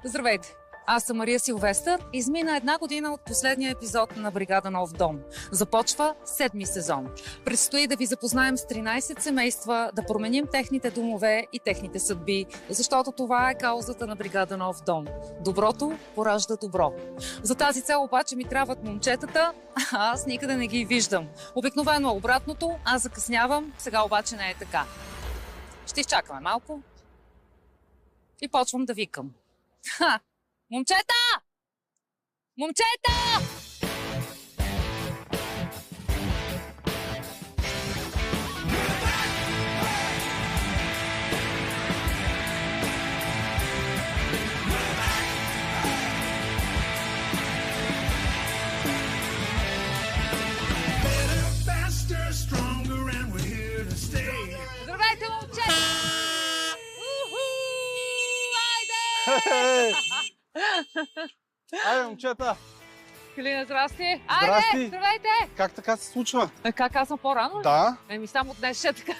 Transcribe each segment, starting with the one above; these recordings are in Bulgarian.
Здравейте! Аз съм Мария Силвестър. Измина 1 година от последния епизод на Бригада Нов дом. Започва 7-ми сезон. Предстои да ви запознаем с 13 семейства, да променим техните домове и техните съдби, защото това е каузата на Бригада Нов дом. Доброто поражда добро. За тази цел обаче ми трябват момчетата, а аз никъде не ги виждам. Обикновено е обратното, аз закъснявам, сега обаче не е така. Ще изчакаме малко и почвам да викам. Ха! Момчета! Момчета! Здравейте, момчета! Айде! Айде, момчета! Калина, здрасти! Айде, Здрасти! здравейте! Как така се случва? Как аз съм по-рано ли? Да. Еми само днес ще така.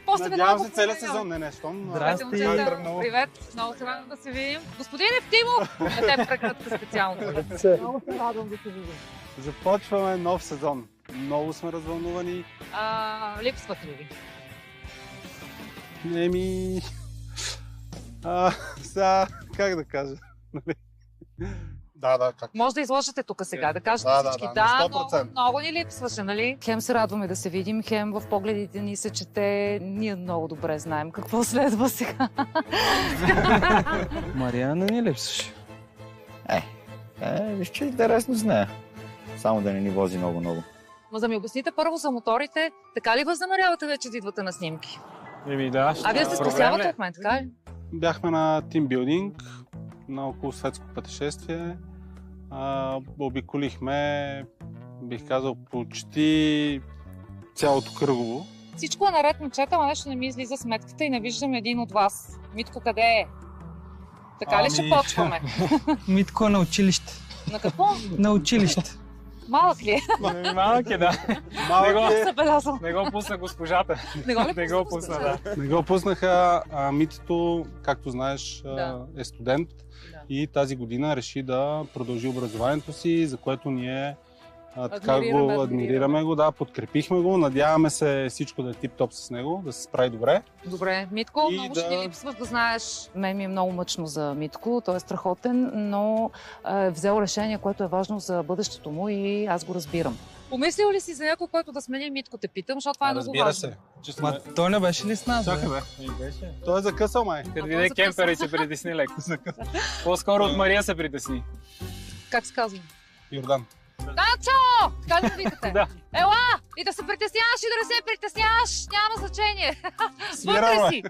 После Надявам веднага се целият променям. сезон. Не, щом. Здравейте, Здрасти. момчета! Привет! Много се радвам да се видим. Господин Евтимов! На теб прекратка специално. Много се радвам да се видим. Започваме нов сезон. Много сме развълнувани. Липсват ли ви? Еми... Сега, как да кажа? Да, как? Може да изложите тук сега, да кажете Да, всички. на много, 100%. много ни липсваше, нали? Хем се радваме да се видим, хем в погледите ни се чете. Ние много добре знаем какво следва сега. Мариана ни липсваше. Виж, че интересно знае. Само да не ни вози много. Ма да ми обясните първо за моторите. Така ли възнамерявате вече да идвате на снимки? Еми да, ще Вие се спасявате от мен, така ли? Бяхме на тимбилдинг, на около светско пътешествие. Обиколихме, бих казал, почти цялото кръгово. Всичко е наред, момчета, но нещо не ми излиза сметката и не виждам един от вас. Митко, къде е? Така ли ще почваме? Митко е на училище. На какво? На училище. Малък ли е? Малък е, да. Малък е. Забелязал. Не го пусна госпожата. Не го ли Не го пусна, да. Не го пуснаха. Митито, както знаеш, Да. е студент и тази година реши да продължи образованието си, за което ние така го адмирираме го, да, подкрепихме го, надяваме се всичко да е тип-топ с него, да се справи добре. Добре, Митко, И много да- ще ни липсваш да знаеш. Мен ми е много мъчно за Митко, той е страхотен, но е взел решение, което е важно за бъдещето му и аз го разбирам. Помислил ли си за някой, който да смени Митко, те питам, защото това е много Разбира важно. се. Че сме... Ма той не беше ли с нас, Чакай, бе. Той е закъсал, май. Като А, виде той кемпер и се притесни леко. По-скоро от Мария се притесни. Как се казва? Йордан. Дачо! Така ли го викате? Да. Ела! И да се притесняваш и да не се притесняваш, няма значение. Свирано Вътре е. си!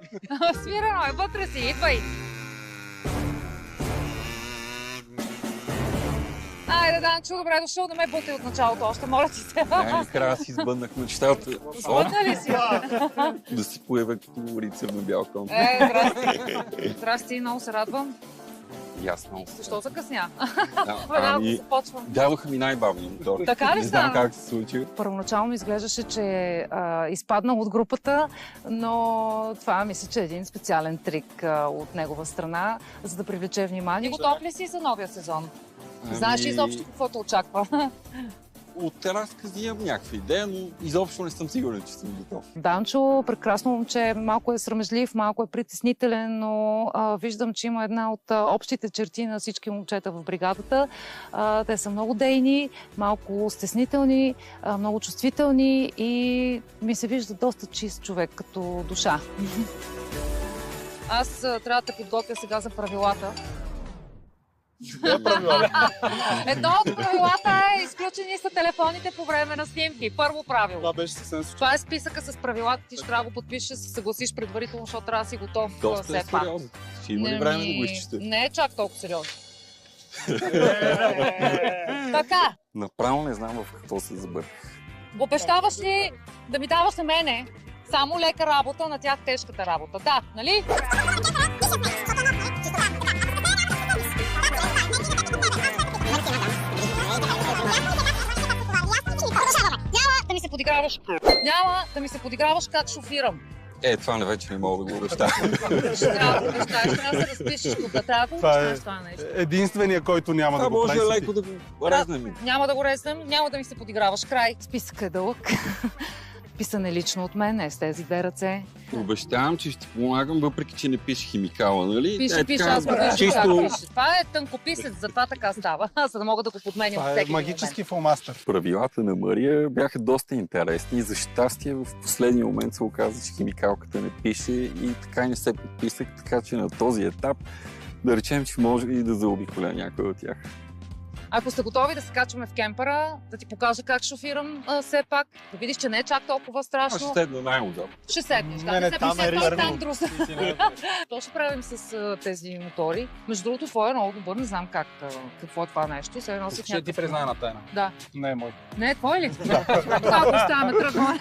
Свирано е, вътре си, идвай! Айде, Данчо, добре дошъл, не ме бутай от началото още, моля ти се. Накрая си избъднах мечтата. Сбъдна ли си? Да си появя като рицар на бял кон. Здрасти. Здрасти, много се радвам. Ясно. Защо закъсня? Да, Веднага ами, започвам. дадоха ми най-бавния мотор. Така ли Не знам стана? как се случи. Първоначално изглеждаше, че е изпаднал от групата, но това мисля, че е един специален трик от негова страна, за да привлече внимание. Готов ли си за новия сезон? Знаеш ли изобщо какво те очаква? От разкази имам някаква идея, но изобщо не съм сигурен, че съм готов. Данчо, прекрасно момче, малко е срамежлив, малко е притеснителен, но виждам, че има една от общите черти на всички момчета в бригадата. Те са много дейни, малко стеснителни, много чувствителни и ми се вижда доста чист човек като душа. Аз трябва да те подготвя сега за правилата. Едно от правилата е изключени са телефоните по време на снимки. Първо правило. Това беше съвсем случайно. Това е списъка с правилата. Ти ще трябва да го подпишеш, да се съгласиш предварително, защото трябва да си готов. Доста е все пак. сериозно. Ще има ли време да го изчета? Не е чак толкова сериозно. Така, Направо не знам в какво се забърках. обещаваш ли да ми даваш на мене само лека работа, на тях тежката работа? Да, нали? Няма да ми се подиграваш как шофирам. Това вече не мога да го обещая. Трябва да обещаеш, трябва да се разпишеш тук. Трябва да Това е обещаеш това нещо. единствения, който няма да го прави. Може леко да го резнем. Няма да го резнем, няма да ми се подиграваш. Край. Списъкът е дълъг. Писан е лично от мен, с тези две ръце. Обещавам, че ще помагам, въпреки че не пише химикала, нали? Пише, аз го виждам чисто... как пише. Това е тънкописец, затова така става, за да мога да го подменям Това е всеки магически фломастър. Правилата на Мария бяха доста интересни и за щастие в последния момент се оказа, че химикалката не пише и така и не се подписах, така че на този етап да речем, че може и да заобиколя някой от тях. Ако сте готови да се качваме в кемпера, да ти покажа как шофирам все пак, да видиш, че не е чак толкова страшно. Ще седна най-удобно. Ще седнеш, да. Не, там е риск. То ще правим с тези мотори. Между другото, твой е много добър, не знам какво е това нещо. Сега носих Ще ти призная на тайна. Да. Не е мой. Не е твой ли? Това оставяме, тръгваме.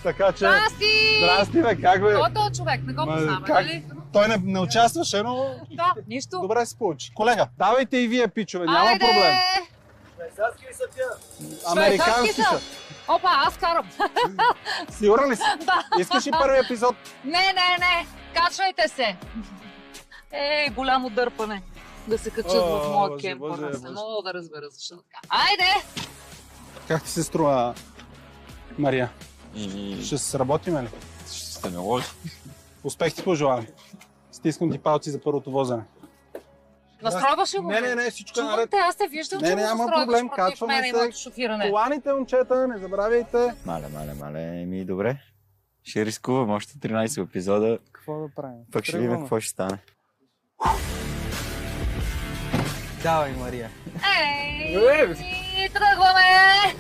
Така че... Здрасти! Здрасти, бе, как бе? Кой е този човек? Не го познаваме, как? нали? Той не участваше, но Да, нищо. добре се получи. Колега, давайте и вие, пичове, няма Айде! проблем. Швейцарски ли са тя? Американски са. Опа, аз карам. Сигурен ли си? Да. Искаш ли първи епизод? Не. Качвайте се. Ей, голямо дърпане. Да се качат в моя Боже, кемпър. Боже, Аз не Боже. мога да разбера защо така. Айде! Как ти се струва, Мария? И Ще се сработиме ли? ще се наложи. Успех ти пожелавам. Стискам ти палци за първото возене. Настройваш ли го? Не, всичко е Чувам наред. те, аз те виждам, Не, че няма го настройваш проблем, против качваме мен и се. моето шофиране. Коланите, момчета, не забравяйте. Мале, ми добре. Ще рискувам още 13 епизода, Какво да правим? пък ще видим какво ще стане. Давай, Мария. Ей, тръгваме!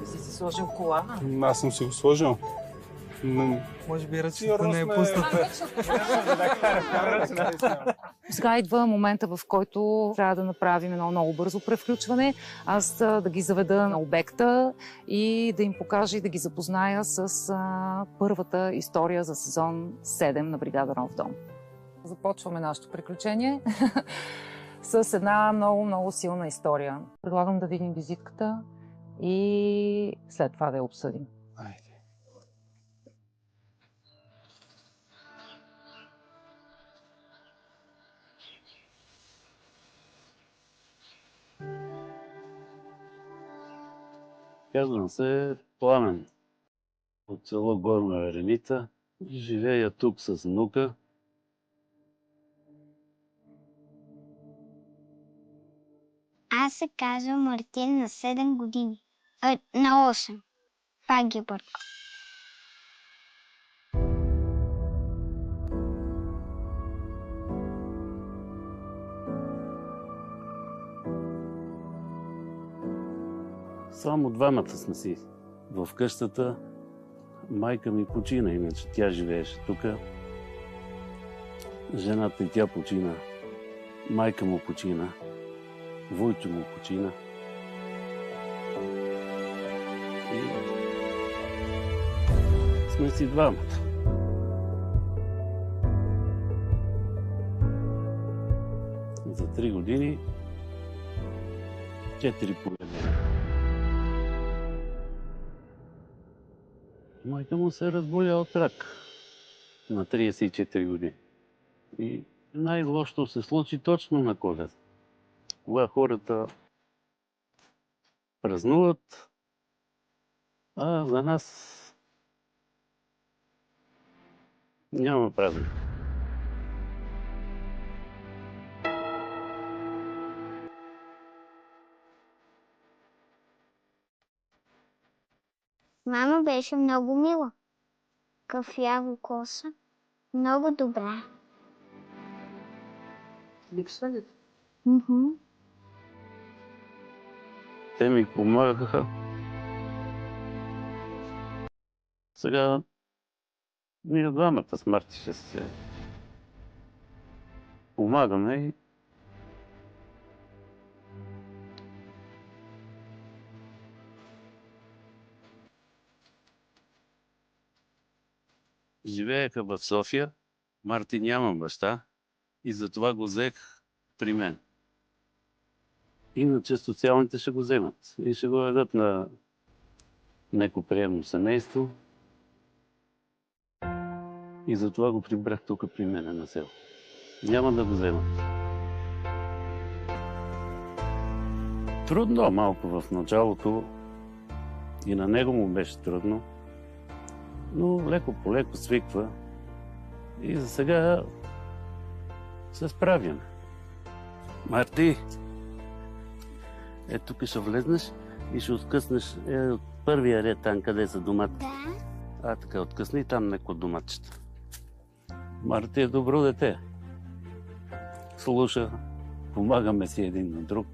Не си сложил кола. Аз съм си го сложил. Може би ръчната Сигурно не е сме- пусната. Сега идва момента, в който трябва да направим едно много бързо превключване. Аз да ги заведа на обекта и да им покажа и да ги запозная с първата история за сезон 7 на Бригада Нов дом. Започваме нашето приключение с една много силна история. Предлагам да видим визитката и след това да я обсъдим. Айде. Казвам се Пламен от село Горна Ереница. Живея тук с внука. Аз се казвам Мартин на 7 години. На 8. Пак ги бърка. Само двамата сме си в къщата. Майка ми почина, иначе тя живееше тук. Жената и тя почина. Майка му почина. Войчо му почина. И сме си двамата. За 3 години 4 поведения. Майка му се разболя от рак на 34 години. И най-лошото се случи точно на Коледа. Кога хората празнуват, а за нас няма празник. Мама беше много мила. Кафяво коса. Много добра. Липсва ли? Те ми помагаха. Сега ние двамата с Марти ще се помагаме и живееха в София. Марти няма баща и затова го взех при мен. Иначе социалните ще го вземат и ще го дадат на неко приемно семейство. И затова го прибрах тук при мене на село. Няма да го взема. Трудно малко в началото. И на него му беше трудно. Но леко по леко свиква. И за сега се справяме. Марти! Тук ще влезнеш и ще откъснеш от първия ред там, къде са домати. Да. Така, откъсни там неко доматчета. Марти е добро дете. Слуша, помагаме си един на друг.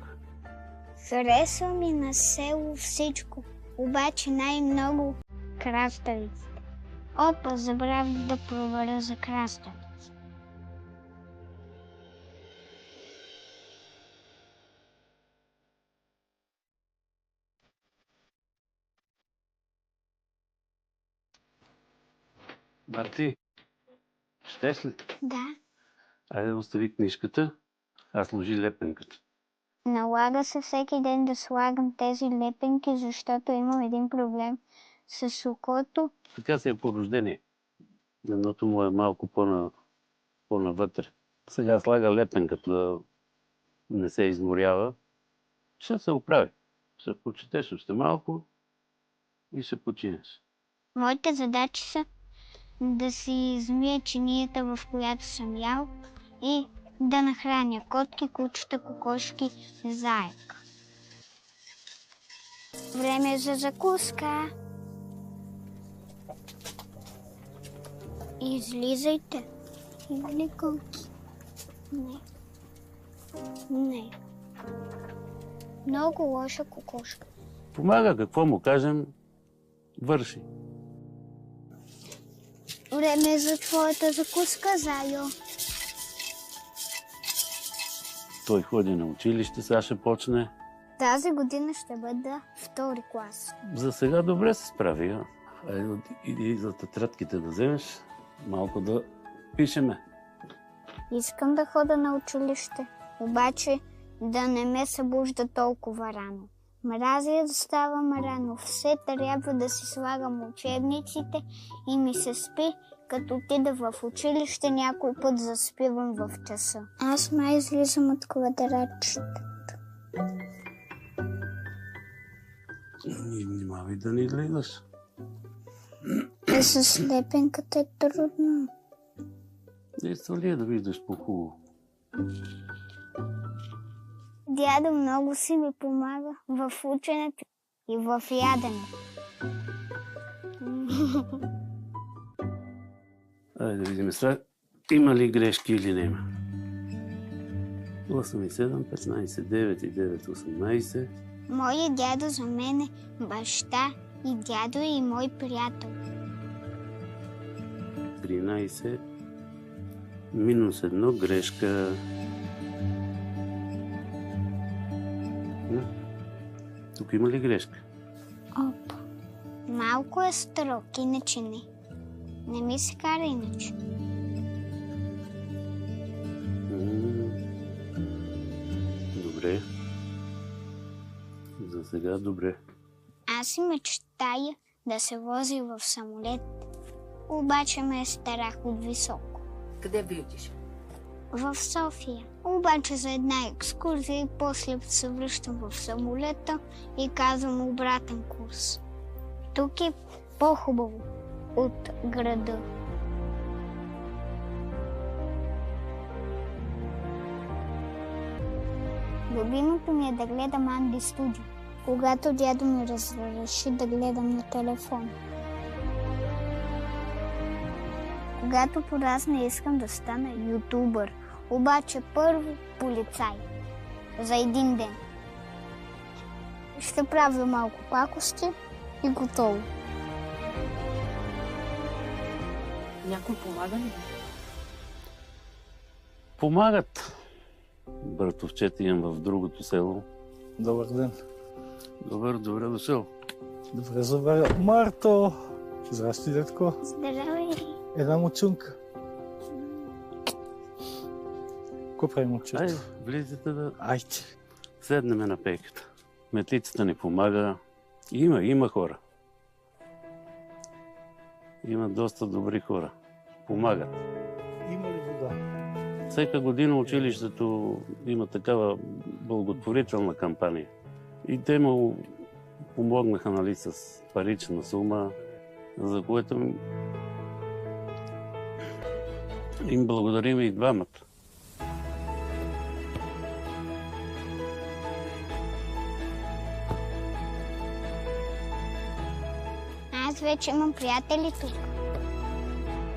Харесва ми на село всичко, обаче най-много краставиците. Опа, забравих да проверя за краставици. Марти, щеш ли? Да. Айде остави книжката, а сложи лепенката. Налага се всеки ден да слагам тези лепенки, защото имам един проблем с окото. Така си е по рождение. Едното му е малко по-навътре. Сега слага лепенката да не се изморява. Ще се оправи. Ще почетеш още малко и ще починеш. Моите задачи са да си измия чинията, в която съм ял, и да нахраня котки, кучета, кокошки, заек. Време за закуска. Излизайте. Има ли котки? Не. Не. Много лоша кокошка. Помага, какво му кажем, върши. Време за твоята закуска, Зайо. Той ходи на училище, сега ще почне. Тази година ще бъда втори клас. За сега добре се справи. Айде, иди за тетрадките да вземеш, малко да пишеме. Искам да хода на училище, обаче да не ме събужда толкова рано. Мразя да ставам рано, все трябва да си слагам учебниците и ми се спи, като отида в училище, някой път заспивам в часа. Аз май излизам от квадратчетата. Внимавай да не излизаш. С лепенката е трудно. Иска ли да виждаш по-хубаво? Дядо много си ми помага в ученето и в яденето. Айде да видим сега, има ли грешки или няма. 8 и 7, 15, 9 и 9, 18. Моя дядо за мен е баща и дядо и мой приятел. 13, минус 1, грешка. Тук има ли грешка? Опа. Малко е строг, иначе не. Не ми се кара иначе. Добре. За сега добре. Аз си мечтая да се вози в самолет, обаче ме е страх от високо. Къде би отиш? В София. Обаче за една екскурзия и после се връщам в самолета и казвам обратен курс. Тук е по-хубаво от града. Любимото ми е да гледам Анди Студио, когато дядо ми разреши да гледам на телефон. Когато порасна, искам да стана ютубър, обаче първо полицай. За един ден. Ще правя малко пакости и готово. Някой помага ли? Помагат. Братовчета имам в другото село. Добър ден. Добре дошъл. Добре заваря. Марто! Здрасти, детко. Здравей! Една мучунка. Какво прави момчето? Айде, влизате да Айде. седнем на пейката. Метлицата ни помага. Има хора. Има доста добри хора. помагат. Има ли вода? Всека година училището има такава благотворителна кампания. И те му помогнаха, нали, с парична сума, за което им благодарим и двамата. Аз вече имам приятели тук.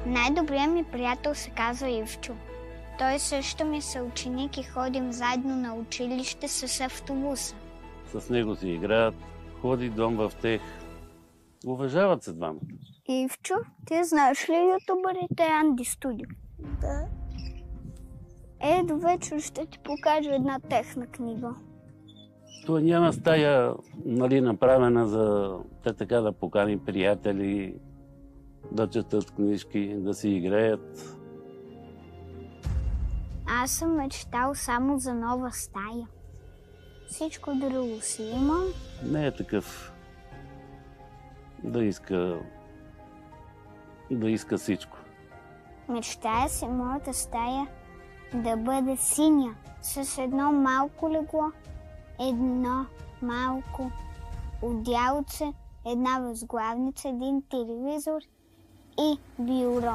Най-добрият ми приятел се казва Ивчо. Той също ми е съученик и ходим заедно на училище с автобуса. С него си играят, ходи дом в тех. Уважават се двамата. Ивчо, ти знаеш ли ютубърите Анди Студио? Да. До вечер ще ти покажа една техна книга. Той няма стая, нали, направена за те така да покани приятели, да четат книжки, да си играят. Аз съм мечтал само за нова стая. Всичко друго си имам. Не е такъв да иска всичко. Мечтая си моята стая да бъде синя, с едно малко легло, едно малко одялце, една възглавница, един телевизор и бюро.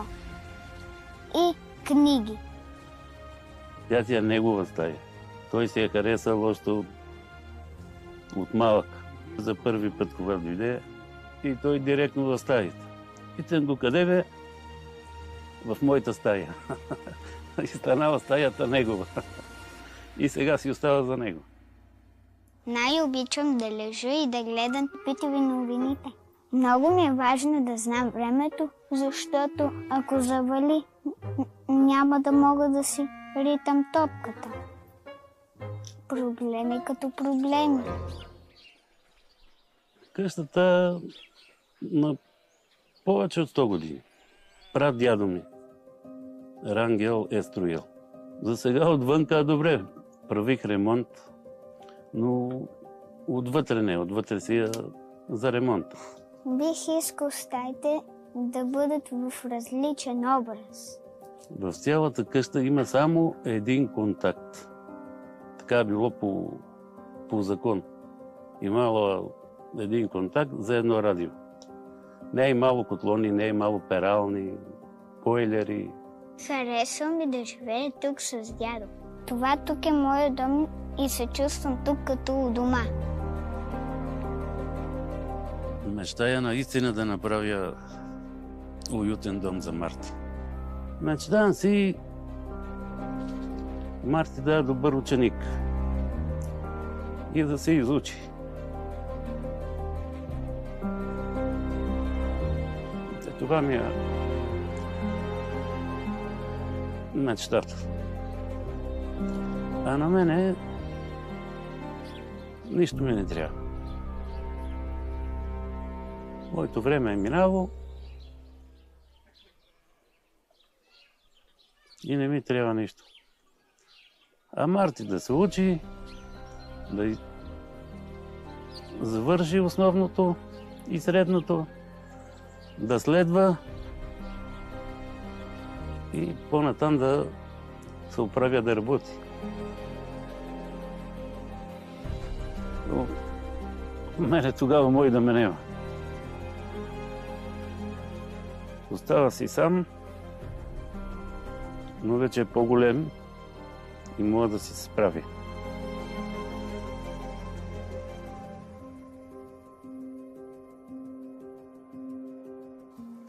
И книги. Тя си е негова стая. Той си е харесал още от малък. За първи път, когато дойде, и той директно в стаята. Питам го, къде бе? В моята стая. И станала стаята негова. И сега си остава за него. Най-обичам да лежа и да гледам ПТВ новините. Много ми е важно да знам времето, защото ако завали, няма да мога да си ритам топката. Проблеми като проблеми. Къщата на повече от 100 години. Прадядо ми, Рангел, е строил. За сега отвънка добре. Правих ремонт, но отвътре не. Отвътре си е за ремонт. Бих искал стаите да бъдат в различен образ. В цялата къща има само един контакт. Така е било по закон. Имало един контакт за едно радио. Не е имало котлони, не е имало перални, бойлери. Харесва ми да живея тук с дядо. Това тук е моят дом и се чувствам тук като у дома. Мечтая наистина да направя уютен дом за Марти. Мечтавам си Марти да е добър ученик и да се изучи. Това ми е мечтата. А на мене нищо ми не трябва. Моето време е минало и не ми трябва нищо. А Марти да се учи, да завърши основното и средното, да следва и по-натам да се оправя да работи. Но мене тогава може да ме няма. Остава си сам, но вече е по-голем и може да си се справи.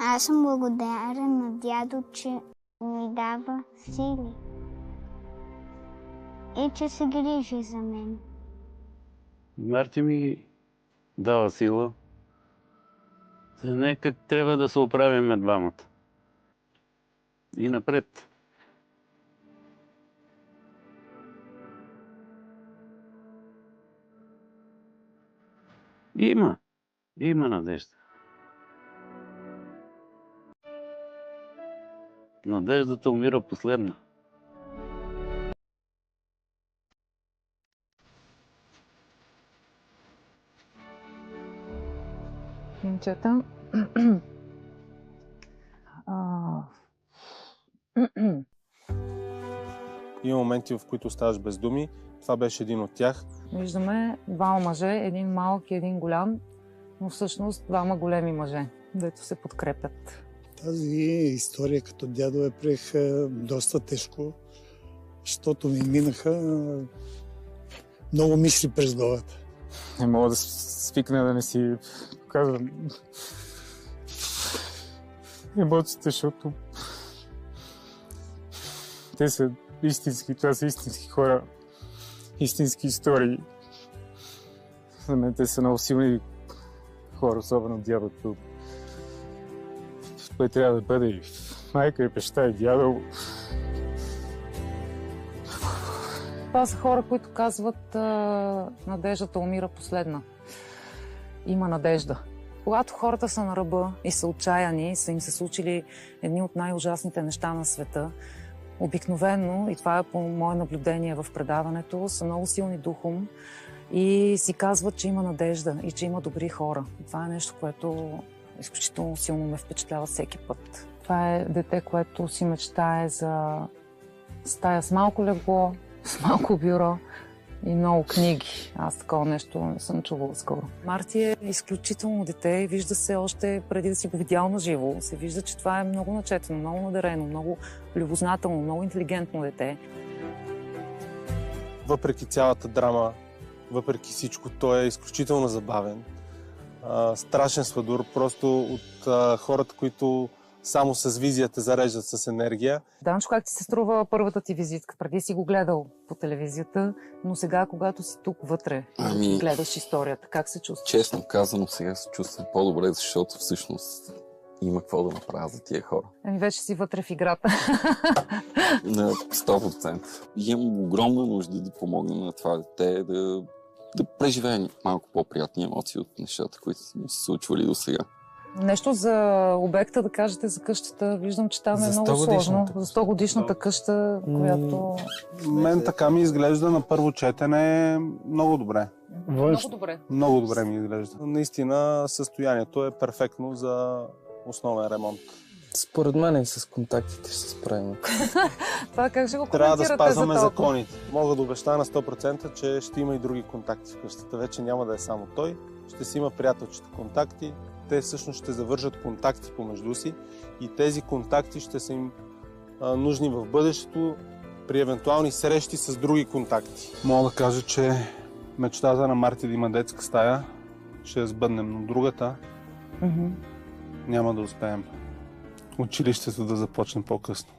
Аз съм благодарен на дядо, че ми дава сили и че се грижи за мен. Марти ми дава сила. За не как трябва да се оправим двамата. И напред. Има надежда. Надеждата умира последна. Момчета, Има моменти, в които оставаш без думи. Това беше един от тях. Виждаме двама мъже, един малък и един голям, но всъщност двама големи мъже, дето се подкрепят. Тази история като дядо я приех доста тежко, защото ми минаха много мисли през главата. Не мога да свикна да не си показвам емоциите, защото те са истински, това са истински хора, истински истории. За мен те са много силни хора, особено дядото. Той трябва да бъде и майка, и баща, и дядо. Това са хора, които казват, надеждата умира последна. Има надежда. Когато хората са на ръба и са отчаяни, са им се случили едни от най-ужасните неща на света, обикновено, и това е по мое наблюдение в предаването, са много силни духом и си казват, че има надежда и че има добри хора. И това е нещо, което изключително силно ме впечатлява всеки път. Това е дете, което си мечтае за стая с малко легло, с малко бюро и много книги. Аз такова нещо не съм чувала скоро. Марти е изключително дете и вижда се още преди да си го видял на живо. Се вижда, че това е много начетено, много надарено, много любознателно, много интелигентно дете. Въпреки цялата драма, въпреки всичко, той е изключително забавен. Страшен свадур, просто от хората, които само с визията зареждат с енергия. Данчо, как ти се струва първата ти визитка? Преди си го гледал по телевизията, но сега, когато си тук вътре, гледаш историята, как се чувстваш? Честно казано, сега се чувствам по-добре, защото всъщност има какво да направя за тия хора. Вече си вътре в играта. На 100%. Имам огромна нужда да помогна на това дете да преживее малко по-приятни емоции от нещата, които са му се случвали до сега. Нещо за обекта да кажете за къщата. Виждам, че там е много сложно. За 100-годишната къща, която... Мен така ми изглежда на първо четене много добре. Много добре. Много добре ми изглежда. Наистина състоянието е перфектно за основен ремонт. Според мен и с контактите ще се справим. Това как ще го трябва да спазваме за законите. Мога да обещая на 100%, че ще има и други контакти в къщата. Вече няма да е само той. Ще си има приятелчета контакти. Те всъщност ще завържат контакти помежду си и тези контакти ще са им нужни в бъдещето при евентуални срещи с други контакти. Мога да кажа, че мечтата на Марти да има детска стая ще я сбъднем, но другата няма да успеем. Училището да започне по-късно.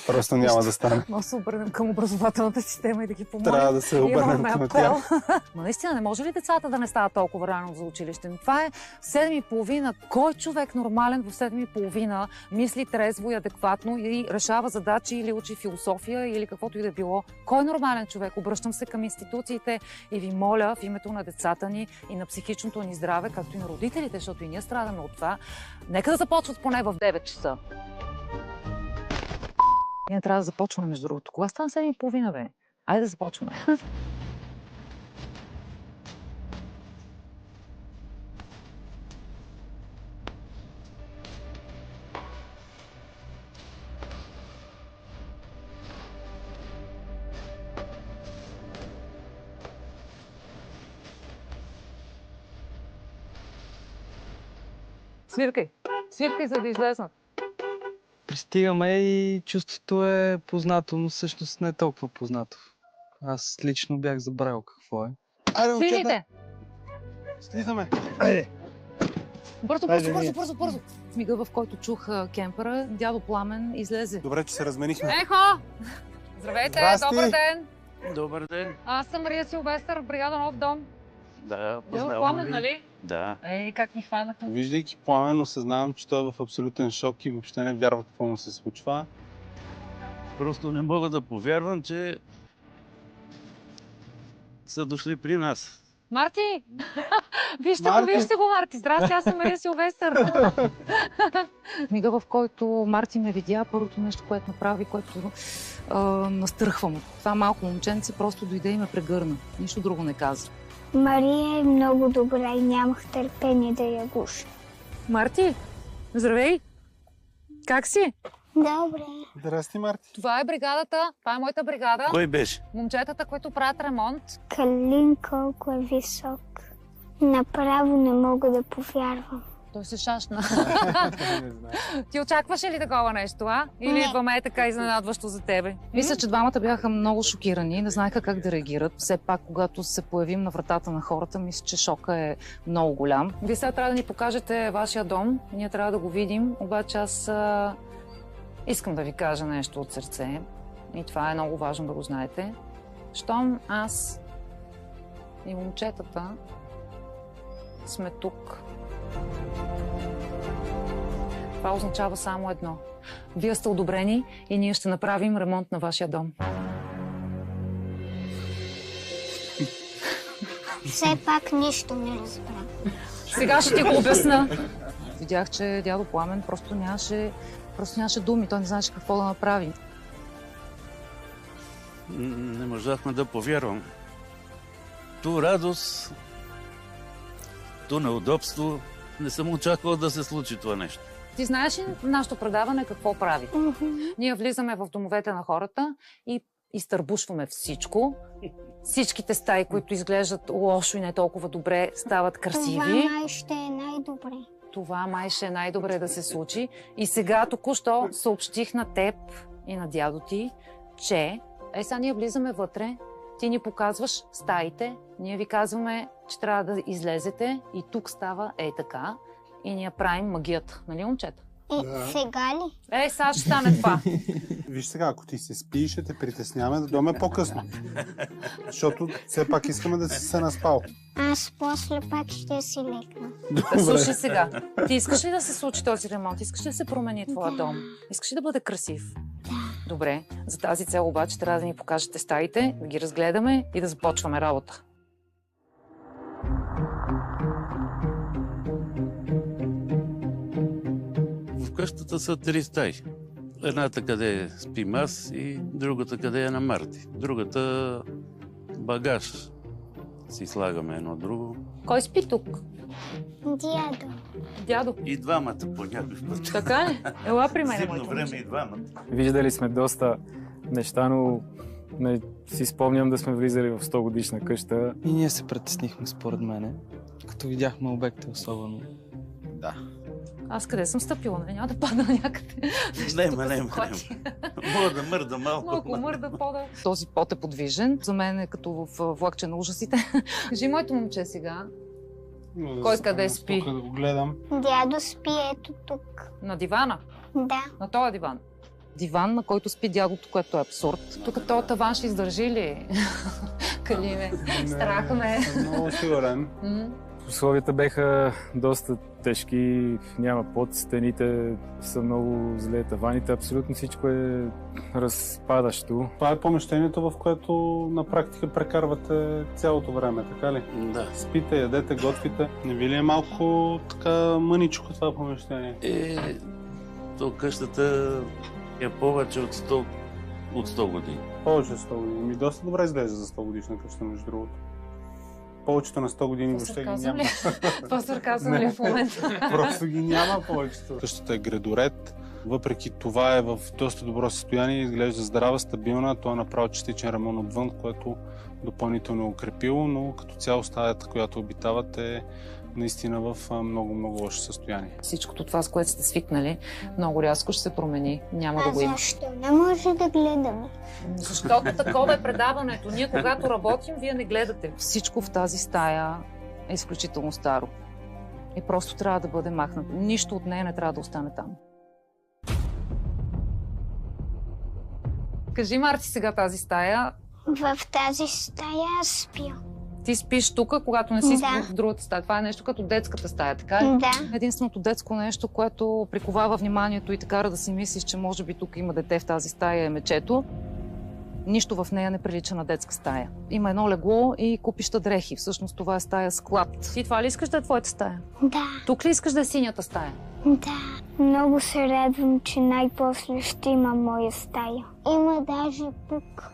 Просто няма да стане. Може да се обърнем към образователната система и да ги помолим. Трябва да се обърнем към тях. Но наистина, не може ли децата да не стават толкова рано за училище? Това е 7:30. Кой човек нормален в 7:30 мисли трезво и адекватно и решава задачи или учи философия или каквото и да било? Кой нормален човек? Обръщам се към институциите и ви моля в името на децата ни и на психичното ни здраве, както и на родителите, защото и ние страдаме от това, нека да започват поне в 9 часа. Ние трябва да започваме, между другото. Кога стана 7:30, бе? Айде да започваме. Свиркай! Свиркай, за да излезнат. Пристигаме и чувството е познато, но всъщност не е толкова познато. Аз лично бях забравил какво е. Айде, Слизайте! Слизаме! Айде! Бързо! В мига, в който чух кемпера, дядо Пламен излезе. Добре, че се разменихме. Ехо! Здравейте! Здрасти! Добър ден! Добър ден. Аз съм Мария Силвестър, бригада Нов дом. Да, Дядо Пламен, нали? Да. Ей, как ни хванаха? Виждайки Пламен, осъзнавам, че той е в абсолютен шок и въобще не вярва какво му се случва. Просто не мога да повярвам, че са дошли при нас. Марти! Вижте го, Марти! Здрасти, аз съм Мария Силвестър. Мига, в който Марти ме видя, първото нещо, което направи, което настърхвам. Това малко момченце просто дойде и ме прегърна. Нищо друго не каза. Мария е много добра и нямах търпение да я гуша. Марти, здравей! Как си? Добре. Здрасти, Марти. Това е бригадата, това е моята бригада. Кой беше? Момчетата, които правят ремонт. Калин колко е висок. Направо не мога да повярвам. Той се шашна. Не знам. Ти очакваше ли такова нещо, а? Или Не. идваме е така изненадващо за тебе? Мисля, че двамата бяха много шокирани, не знаеха как да реагират. Все пак, когато се появим на вратата на хората, мисля, че шока е много голям. Вие сега трябва да ни покажете вашия дом, ние трябва да го видим, обаче аз искам да ви кажа нещо от сърце и това е много важно да го знаете. Щом аз и момчетата сме тук, това означава само едно. Вие сте одобрени и ние ще направим ремонт на вашия дом. Все пак нищо не разбрах. Сега ще ти го обясна. Видях, че дядо Пламен просто нямаше думи. Той не знаеше какво да направи. Не можахме да повярвам. Ту радост, ту неудобство. Не съм очаквал да се случи това нещо. Ти знаеш ли нашето предаване какво прави? Ние влизаме в домовете на хората и изтърбушваме всичко. Всичките стаи, които изглеждат лошо и не толкова добре, стават красиви. Това май ще е най-добре. Това май ще е най-добре да се случи. И сега току-що съобщих на теб и на дядо ти, че сега ние влизаме вътре, ти ни показваш стаите, ние ви казваме, че трябва да излезете и тук става така и ние правим магията. Нали, момчета? Сега ли? Сега ще стане това. Виж сега, ако ти се спи, ще те притесняваме да дойме по-късно. Защото все пак искаме да си се наспал. Аз после пак ще си легна. Слушай сега, ти искаш ли да се случи този ремонт? Искаш ли да се промени твоя дом? Искаш ли да бъде красив? Добре, за тази цел обаче трябва да ни покажете стаите, да ги разгледаме и да започваме работа. В къщата са 3 стаи. Едната къде спим аз и другата къде е на Марти. Другата багаж. Си слагаме едно друго. Кой спи тук? Дядо. Дядо. И двамата по някакъв път. Така ли? Ела при мен, Зимно моето време момче. и двамата. Виждали сме доста неща, но не си спомням да сме влизали в 100 годишна къща. И ние се притеснихме, според мене, като видяхме обекта особено. Да. Аз къде съм стъпила? Нали? Няма да падна някъде. Нема. Мога да мърда Малко мърда пода. Този пот е подвижен. За мен е като в влакче на ужасите. Кажи моето момче сега. Кой къде спи? Тук да го гледам. Дядо спи ето тук. На дивана? Да. На този диван? Диван, на който спи дядото, което е абсурд. Тук този таван ще издържи ли? Калиме, страх ме. Много сигурен. Условията беха доста тежки, няма пот, стените са много зле, таваните, абсолютно всичко е разпадащо. Това е помещението, в което на практика прекарвате цялото време, така ли? Да. Спите, ядете, готвите. Не ви ли е малко така мъничко това помещение? То къщата е повече от 100 години. Повече от 100 години. Ми доста добре изглежда за 100 годишна къща, между другото. Повечето на 100 години въобще ги няма. Това сарказъм ли в момента? Просто ги няма повечето. Къщата е гредоред. Въпреки това е в доста добро състояние, изглежда здрава, стабилна. Той е направил частичен ремонт отвън, което допълнително е укрепило, но като цяло стаята, която обитават, е наистина в много лошо състояние. Всичкото това, с което сте свикнали, много рязко ще се промени. Няма да го има. Защо не може да гледаме? Защото такова е предаването. Ние, когато работим, вие не гледате. Всичко в тази стая е изключително старо. И просто трябва да бъде махнато. Нищо от нея не трябва да остане там. Кажи, Марти, сега тази стая. В тази стая аз спя. Ти спиш тук, когато не си Да. в другата стая. Това е нещо като детската стая, така ли? Да. Единственото детско нещо, което приковава вниманието и те кара да си мислиш, че може би тук има дете в тази стая, е мечето. Нищо в нея не прилича на детска стая. Има едно легло и купища дрехи. Всъщност това е стая склад. Ти това ли искаш да е твоята стая? Да. Тук ли искаш да е синята стая? Да. Много се радвам, че най-после ще има моя стая. Има даже пук.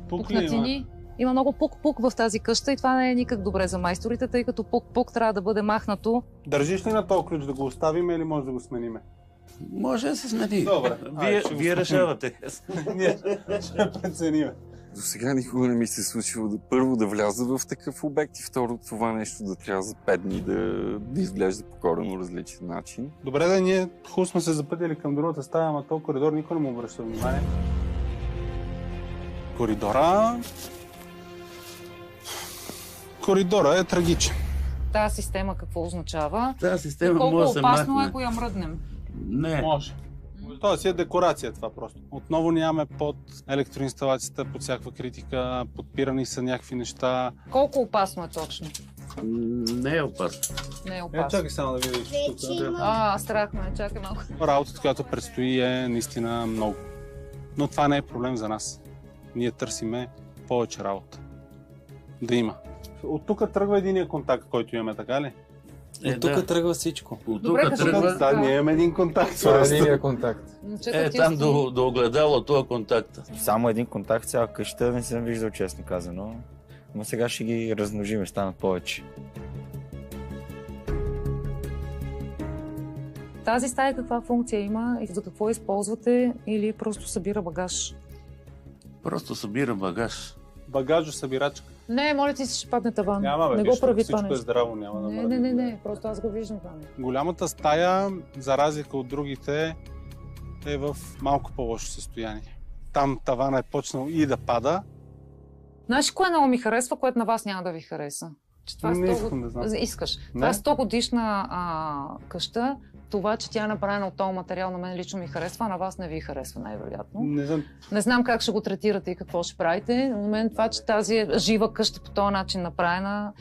Пукнатини. Има много пук-пук в тази къща и това не е никак добре за майсторите, тъй като пук-пук трябва да бъде махнато. Държиш ли на този ключ да го оставим или може да го смениме? Може да се смени. Добре. Вие решавате. Ние ще преценим. До сега никога не ми се случило първо да вляза в такъв обект и второ това нещо да трябва за 5 дни да изглежда по коренно различен начин. Добре, да, ние хубаво сме се запътили към другата стая, ама този коридор никой не му обръща внимание. Коридора е трагичен. Тази система какво означава? Тази система колко може да се опасно махне. ако я мръднем? Не. Може. Това си е декорация това просто. Отново нямаме под електроинсталацията, под всякаква критика, подпирани са някакви неща. Колко опасно е точно? Не е опасно. Не е опасно. Чакай само да видиш. Вече има. Страх ме, чакай малко. Работата, която предстои е наистина много. Но това не е проблем за нас. Ние търсиме повече работа. Да има. От тук тръгва единия контакт, който имаме, така ли? От тук тръгва всичко. От Добре, тук кажи тръгва. го. Да, ние имаме един контакт. Това е единия контакт. Там до огледало това контакта. Само един контакт, цяла къща не съм виждал, честно казано. Но сега ще ги размножим, станат повече. Тази стая каква функция има и за какво използвате или просто събира багаж? Просто събира багаж. Багажосъбирачка. Не, моля ти се, ще падне таван. Няма, бе, не го нищо, прави всичко това е нещо. здраво, няма да мръдне. Не, просто аз го виждам това нещо. Голямата стая, за разлика от другите, е в малко по-лошо състояние. Там тавана е почнал и да пада. Знаеш кое много ми харесва, което на вас няма да ви хареса? Че това Не 100 искам да знам. Искаш. Не. Това е 100 годишна къща. Това, че тя е направена от този материал, на мен лично ми харесва, а на вас не ви харесва най-вероятно. Не знам. Не знам как ще го третирате и какво ще правите, но на мен това, че тази жива къща по този начин направена,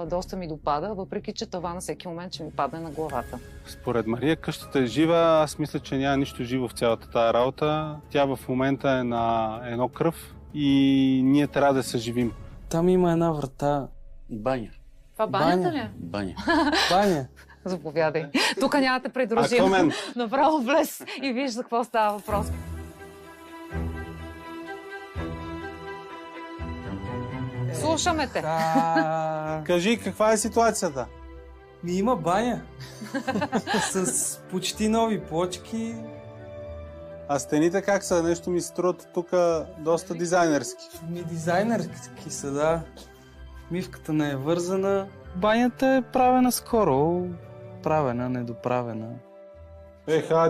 доста ми допада, въпреки че това на всеки момент ще ми падне на главата. Според Мария къщата е жива, аз мисля, че няма нищо живо в цялата тая работа. Тя в момента е на едно кръв и ние трябва да се живим. Там има една врата. Баня. Това банята Баня. ли е? Баня. Баня. Заповядай. Тук няма да те придружим. Ако мен? Направо влез и виж за какво става въпрос. Слушаме те. Кажи, каква е ситуацията? Има баня. С почти нови плочки. А стените как са? Нещо ми се струват тук доста дизайнерски. Дизайнерски са, да. Мивката не е вързана. Банята е правена скоро. Правена, недоправена.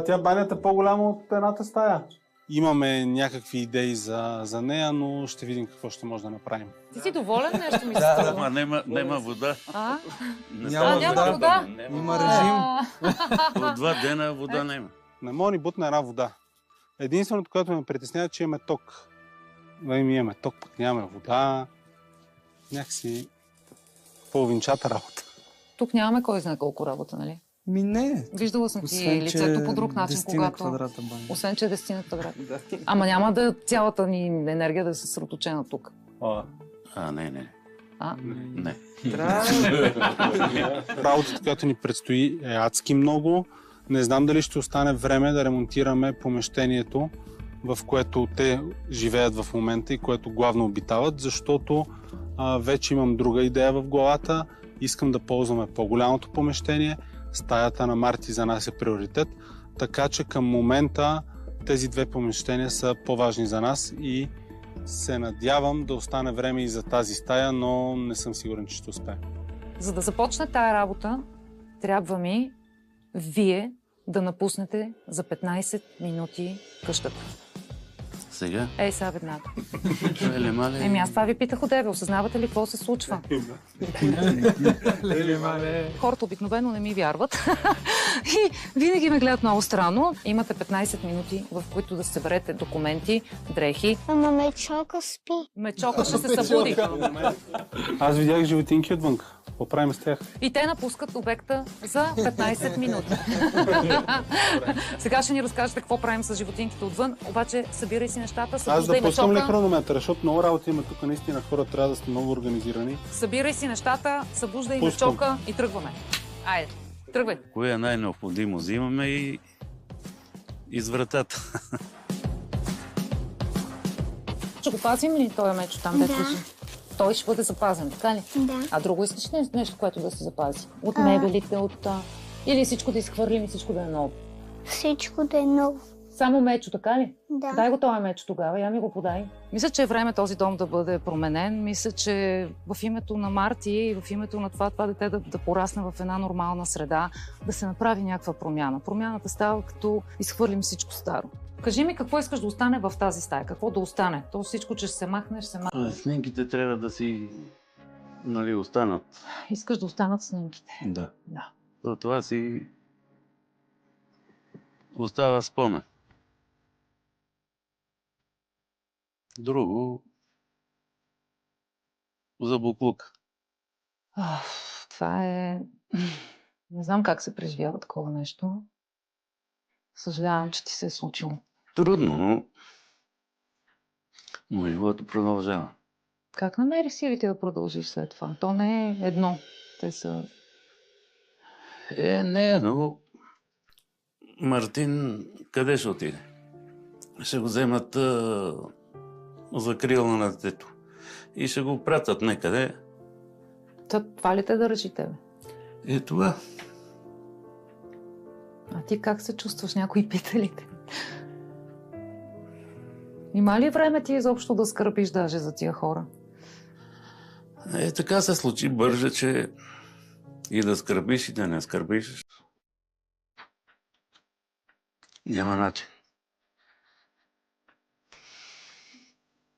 Тя банята е по-голяма от едната стая. Имаме някакви идеи за нея, но ще видим какво ще може да направим. Ти си доволен, нещо ми се Ама струва? няма вода. Няма вода? Има режим. От 2 дена вода няма. Не мога ни бутна една вода. Единственото, което ме притеснява, е, че имаме ток. Имаме ток, пък нямаме вода. Някакси половинчата работа. Тук нямаме кой знае колко работа, нали? Не. Виждала съм ти лицето по друг начин, когато... квадрата баня. Освен, че е 10 квадрата. Ама няма да цялата ни енергия да се съсредоточена тук. Не. А? Не. Работата, която ни предстои, е адски много. Не знам дали ще остане време да ремонтираме помещението, в което те живеят в момента и което главно обитават, защото вече имам друга идея в главата. Искам да ползваме по-голямото помещение. Стаята на Марти за нас е приоритет, така че към момента тези две помещения са по-важни за нас и се надявам да остане време и за тази стая, но не съм сигурен, че ще успеем. За да започне тая работа, трябва ми вие да напуснете за 15 минути къщата. Сега? Сега веднага. Еле-мале. Аз това ви питах одеве. Осъзнавате ли какво се случва? Хората обикновено не ми вярват. И винаги ме гледат много странно. Имате 15 минути, в които да съберете документи, дрехи. Ама Мечока спи. Мечока ще се събуди. Аз видях животинки отвън. Какво правим с тях? И те напускат обекта за 15 минути. Сега ще ни разкажете какво правим с животинките отвън, обаче събирай си нещата, Аз събуждай да пускам ли Мечока. хронометъра, защото много работа има тук, наистина хора трябва да сте много организирани. Събирай си нещата, събуждай Пускам. Мечока и тръгваме. Айде, тръгвай. Кое е най-необходимо? Взимаме и из вратата. Ще го пазим ли този мечо там, дето си? Той ще бъде запазен, така ли? Да. А друго искаш ли нещо, което да се запази? От мебелите, от... Или всичко да изхвърлим и всичко да е ново? Всичко да е ново. Само мечо, така ли? Да. Дай го този меч тогава, я ми го подай. Мисля, че е време този дом да бъде променен. Мисля, че в името на Марти и в името на това дете да порасне в една нормална среда, да се направи някаква промяна. Промяната става като изхвърлим всичко старо. Кажи ми какво искаш да остане в тази стая, какво да остане? То всичко, че ще се махнеш, се махне. Снимките трябва да си, останат. Искаш да останат снимките. Да. Да. Това си остава спомен. Друго за буклук. Това е... Не знам как се преживява такова нещо. Съжалявам, че ти се е случило. Трудно, но живота продължава. Как намери силите да продължиш след това? То не е едно. Те са... Не, но Мартин къде ще отиде? Ще го вземат за крила на детето и ще го пратят некъде. Това ли те държи тебе? Това. А ти как се чувстваш? Някой пита ли те? Има ли време ти изобщо да скърбиш даже за тия хора? Така се случи бърже, че и да скърбиш, и да не скърбиш. Няма начин.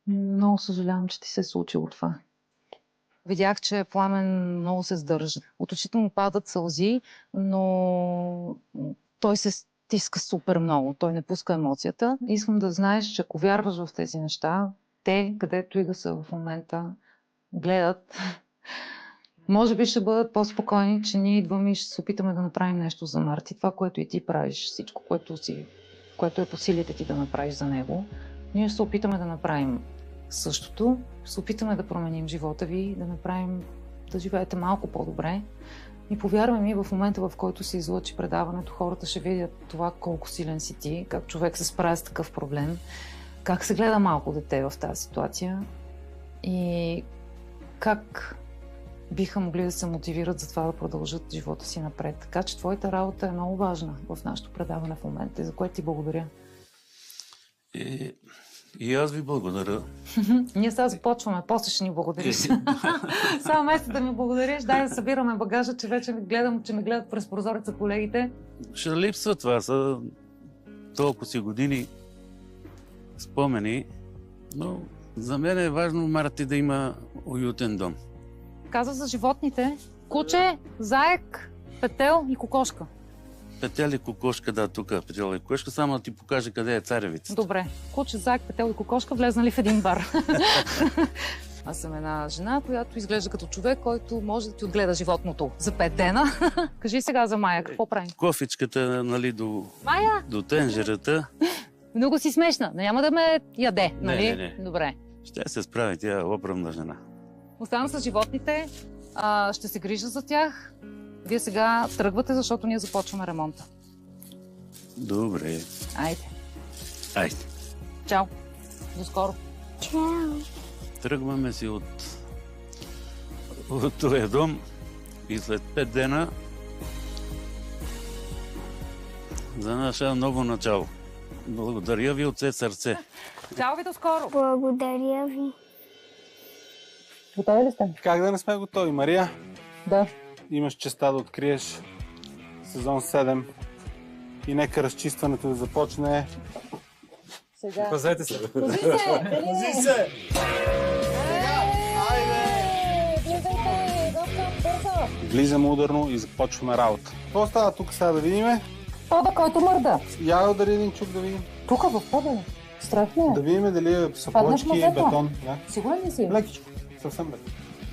Много съжалявам, че ти се е случило това. Видях, че Пламен много се сдържа. От очите му падат сълзи, но той се стиска супер много. Той не пуска емоцията. Искам да знаеш, че ако вярваш в тези неща, те, където и да са в момента, гледат, може би ще бъдат по-спокойни, че ние идваме и ще се опитаме да направим нещо за Марти. Това, което и ти правиш, всичко, което е по силите ти да направиш за него, ние ще се опитаме да направим същото. Ще се опитаме да променим живота ви, да направим да живеете малко по-добре. И повярвай ми, в момента, в който се излъчи предаването, хората ще видят това колко силен си ти, как човек се справя с такъв проблем, как се гледа малко дете в тази ситуация и как биха могли да се мотивират за това да продължат живота си напред. Така че твоята работа е много важна в нашето предаване в момента, за което ти благодаря. И аз ви благодаря. Ние сега започваме, после ще ни благодариш. Само месец да ми благодариш, дай да събираме багажа, че вече гледам, че ме гледат през прозореца колегите. Ще липсва това, са толкова си години спомени, но за мен е важно Марти да има уютен дом. Каза за животните. Куче, заек, петел и кокошка. Петел и кокошка, да, тук петел и кокошка, само да ти покажа къде е царевицата. Добре. Куче, заек, петел и кокошка влезнали в един бар. Аз съм една жена, която изглежда като човек, който може да ти отгледа животното за 5 дена. Кажи сега за Майя, какво правим? Кофичката, нали, Майя! До тенжерата. Много си смешна. Няма да ме яде, нали? Не. Добре. Ще се справи, тя е оправна жена. Оставам с животните, ще се грижа за тях. Вие сега тръгвате, защото ние започваме ремонта. Добре. Айде. Чао. До скоро. Чао. Тръгваме си от този дом и след 5 дена за наше ново начало. Благодаря ви от все сърце. Чао ви, до скоро. Благодаря ви. Готови ли сте? Как да не сме готови, Мария? Да. Имаш честа да откриеш сезон 7 и нека разчистването да започне. Сега. Пазете се! Пази се! Пази се! Влизаме ударно и започваме работа. Какво става тук сега да видим? Пода, който мърда. Я удари един чук да видим. Тук в пода ли? Страшно е. Да видим дали са Паднеш плочки и мазето? бетон. Да. Сигурен ли си? Лекичко. Съвсем леко.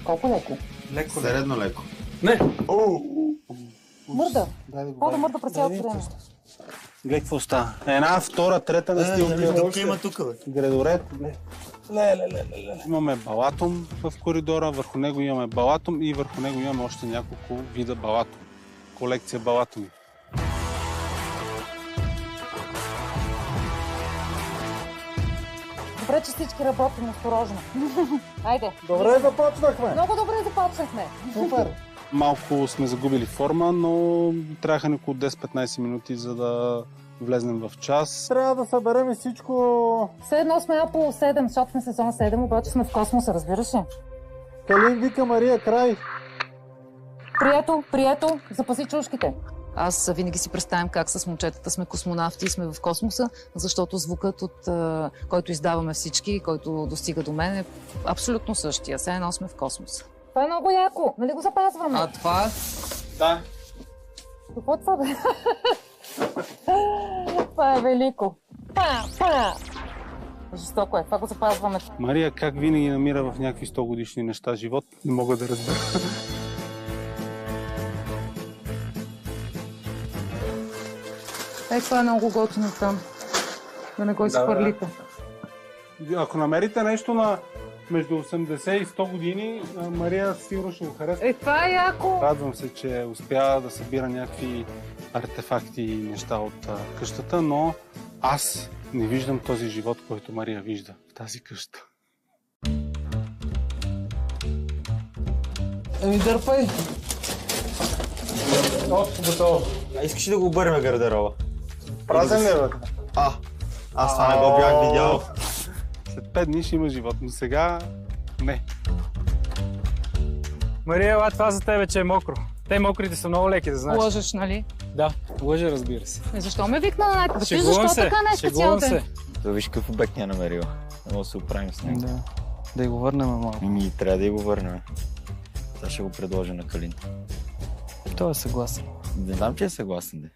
Колко леко? Леко. Средно леко. Не! Мърда. Дай да го Пода видим. мърда през цялото време. Гледай какво става. Една, втора, трета настилка. Тук има тук, бе. Гредоред. Имаме балатум в коридора, върху него имаме балатум и върху него имаме още няколко вида балатум. Колекция балатуми. Добре, че всички работим осторожно. Хайде. Добре започнахме! Много добре започнахме. Супер! Малко сме загубили форма, но трябваха ни около 10-15 минути, за да влезнем в час. Трябва да съберем всичко. Все едно сме Apollo 7, защото сме сезон 7, обаче сме в космоса, разбираш ли? Калин вика Мария, край. Прието, запаси чушките. Аз винаги си представям как с момчетата сме космонавти и сме в космоса, защото звукът, който издаваме всички, който достига до мен, е абсолютно същия. Все едно сме в космоса. Това е много яко, нали го запазваме? А това? Да. Какво това бе? Това е велико. Жестоко е, това го запазваме. Мария как винаги намира в някакви 100 годишни неща живот, не мога да разбера. Това е много готино там. Да не го изхвърлите. Ако намерите нещо на между 80 и 100 години, Мария сигурно ще го хареса. Това е яко! Радвам се, че успя да събира някакви артефакти и неща от къщата, но аз не виждам този живот, който Мария вижда в тази къща. Дърпай! Готово. Искаш ли да го обърнем гардероба? Празен ли е, бе? Аз това не го бях видял. След 5 дни ще има живот, но сега не. Мария, ела това за тебе, че е мокро. Те мокрите са много леки, да знаеш. Лъжеш, нали? Да, лъжа, разбира се. Защо ме викна на някакъв? Шегувам се, така не е шегувам специален? се. Да виж какъв обект ни е намерила. Не мога да се оправим с него. Да й го върнем малко. Трябва да го върнем. Сега ще го предложа на Калин. Той е съгласен. Не знам, че е съгласен.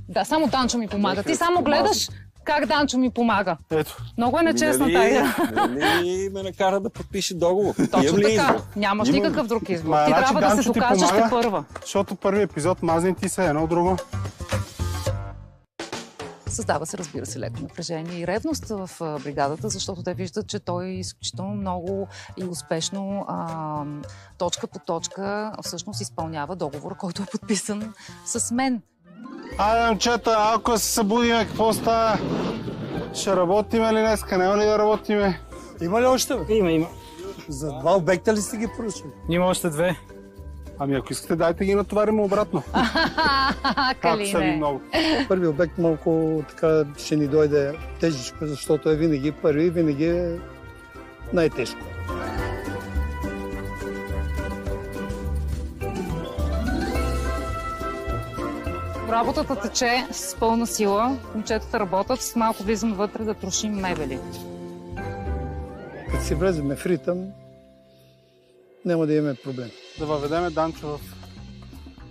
Да, само Данчо ми помага. Ти само гледаш как Данчо ми помага. Ето. Много е нечестна тая игра. Нали ме накара да подпише договор? Точно така. Нямаш никакъв друг избор. Ти значи трябва да се Данчо ти докажеш помага, първа. Защото първи епизод мазни ти се едно друго. Създава се, разбира се, леко напрежение и ревност в бригадата, защото те виждат, че той изключително много и успешно точка по точка всъщност изпълнява договор, който е подписан с мен. Айде, момчета, ако се събудиме, какво става? Ще работиме ли днеска? Няма ли да работиме? Има ли още? Има. За 2 обекта ли сте ги поръчали? Има още 2. Ами ако искате, дайте ги натоварим обратно. Ако са ви много. Първи обект малко така ще ни дойде тежичко, защото е винаги първи, винаги е най-тежко. Работата тече с пълна сила. Момчетата работят, с малко влизам вътре да трошим мебели. Като си влеземе в ритъм, няма да имаме проблем. Да въведеме Данчо в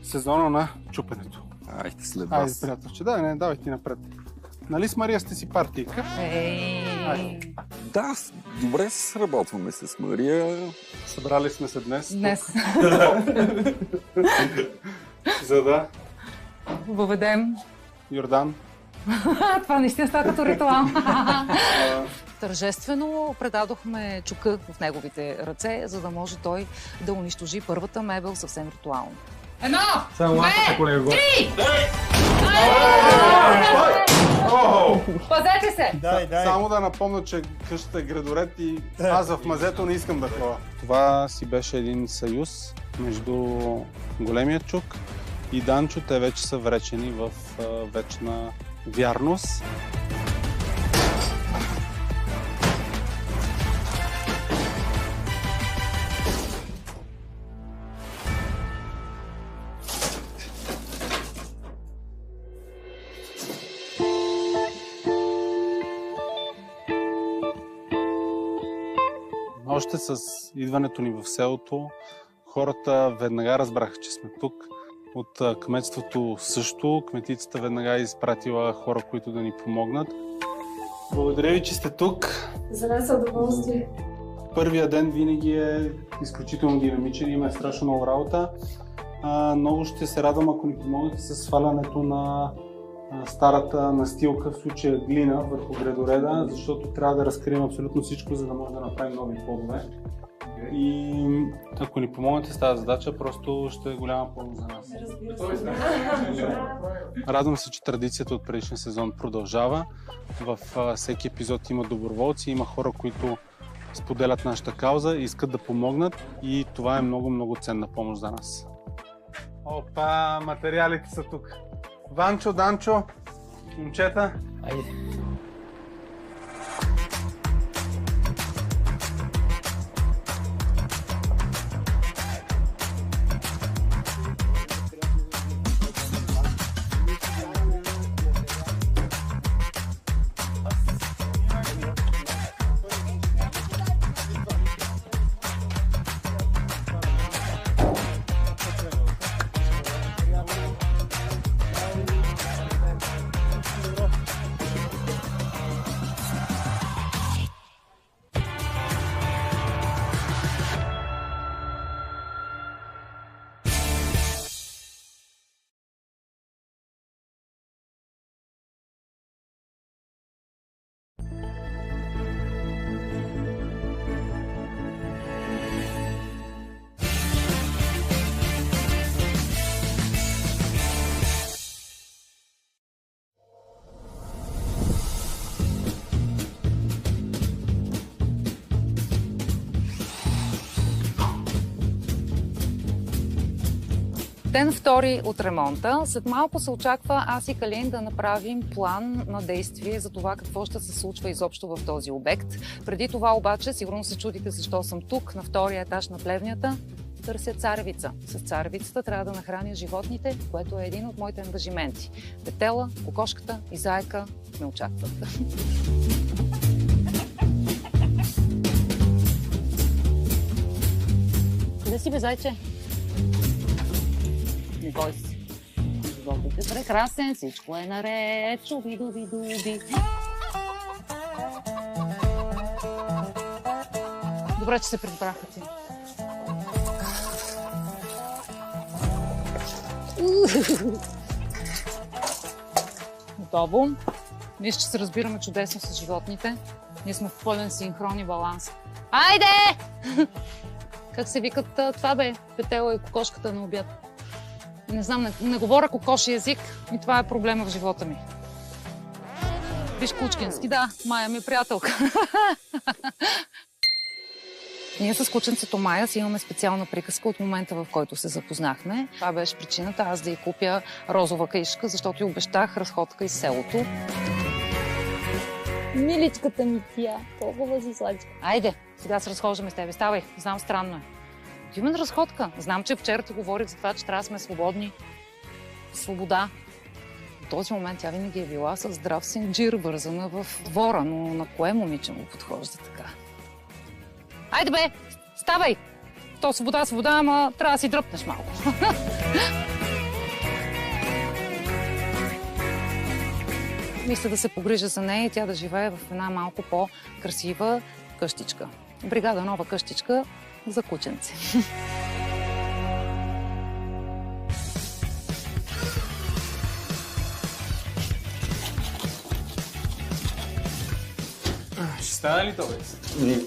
сезона на чупенето. Айде след Айде, вас. приятелче. Да, не, давай ти напред. Нали с Мария сте си партийка? Да, добре се сработваме с Мария. Събрали сме се днес. Днес. За да... Въведем. Йордан. Това наистина става като ритуал. Тържествено предадохме чука в неговите ръце, за да може той да унищожи първата мебел съвсем ритуално. 1, 2, 3! Пазете се! Дай. Само да напомня, че къщата е градоред и аз в мазето не искам да ходя. Това си беше един съюз между големия чук и Данчо. Те вече са вречени в вечна вярност. Още с идването ни в селото, хората веднага разбраха, че сме тук. От кметството също. Кметицата веднага е изпратила хора, които да ни помогнат. Благодаря ви, че сте тук. За нас е удоволствие. Първия ден винаги е изключително динамичен, има страшно много работа. Много ще се радвам, ако ни помогнете с свалянето на старата настилка, в случая глина, върху гредореда, защото трябва да разкрием абсолютно всичко, за да може да направим нови подове. И ако ни помогнете с тази задача, просто ще е голяма помощ за нас. Радвам се, че традицията от предишния сезон продължава. В всеки епизод има доброволци, има хора, които споделят нашата кауза и искат да помогнат, и това е много ценна помощ за нас. Опа, материалите са тук. Ванчо, Данчо, Момчета, Айде. Ден втори от ремонта. След малко се очаква аз и Калин да направим план на действие за това какво ще се случва изобщо в този обект. Преди това обаче, сигурно се чудите защо съм тук, на втория етаж на плевнята, търся царевица. С царевицата трябва да нахраня животните, което е един от моите ангажименти. Петела, кокошката и заека ме очакват. Къде си, бе, зайче? Не бой се. Животът е прекрасен, всичко е наред. Шуби-дуби-дуби. Добре, че се прибраха ти. Готово. Мисля, че се разбираме чудесно с животните. Ние сме в пълен синхрон и баланс. Айде! Как се викат това, бе? Петела и кокошката на обяд. Не знам, не говоря кокоши език и това е проблема в живота ми. Виж кучкински, да, Майя ми е приятелка. Ние с кученцето Майя си имаме специална приказка от момента, в който се запознахме. Това беше причината аз да й купя розова каишка, защото й обещах разходка из селото. Миличката ми тя, толкова си сладичка. Айде, сега се разхождаме с тебе. Ставай, знам, странно е. Отиваме на разходка. Знам, че вчера ти говорих за това, че трябва да сме свободни. Свобода. В този момент тя винаги е била с здрав синджир, вързана в двора, но на кое момиче му подхожда така? Айде бе, ставай! То свобода, ама трябва да си дръпнеш малко. Мисля да се погрижа за нея и тя да живее в една малко по-красива къщичка. Бригада нова къщичка за кученци. Ще стане ли то, бе?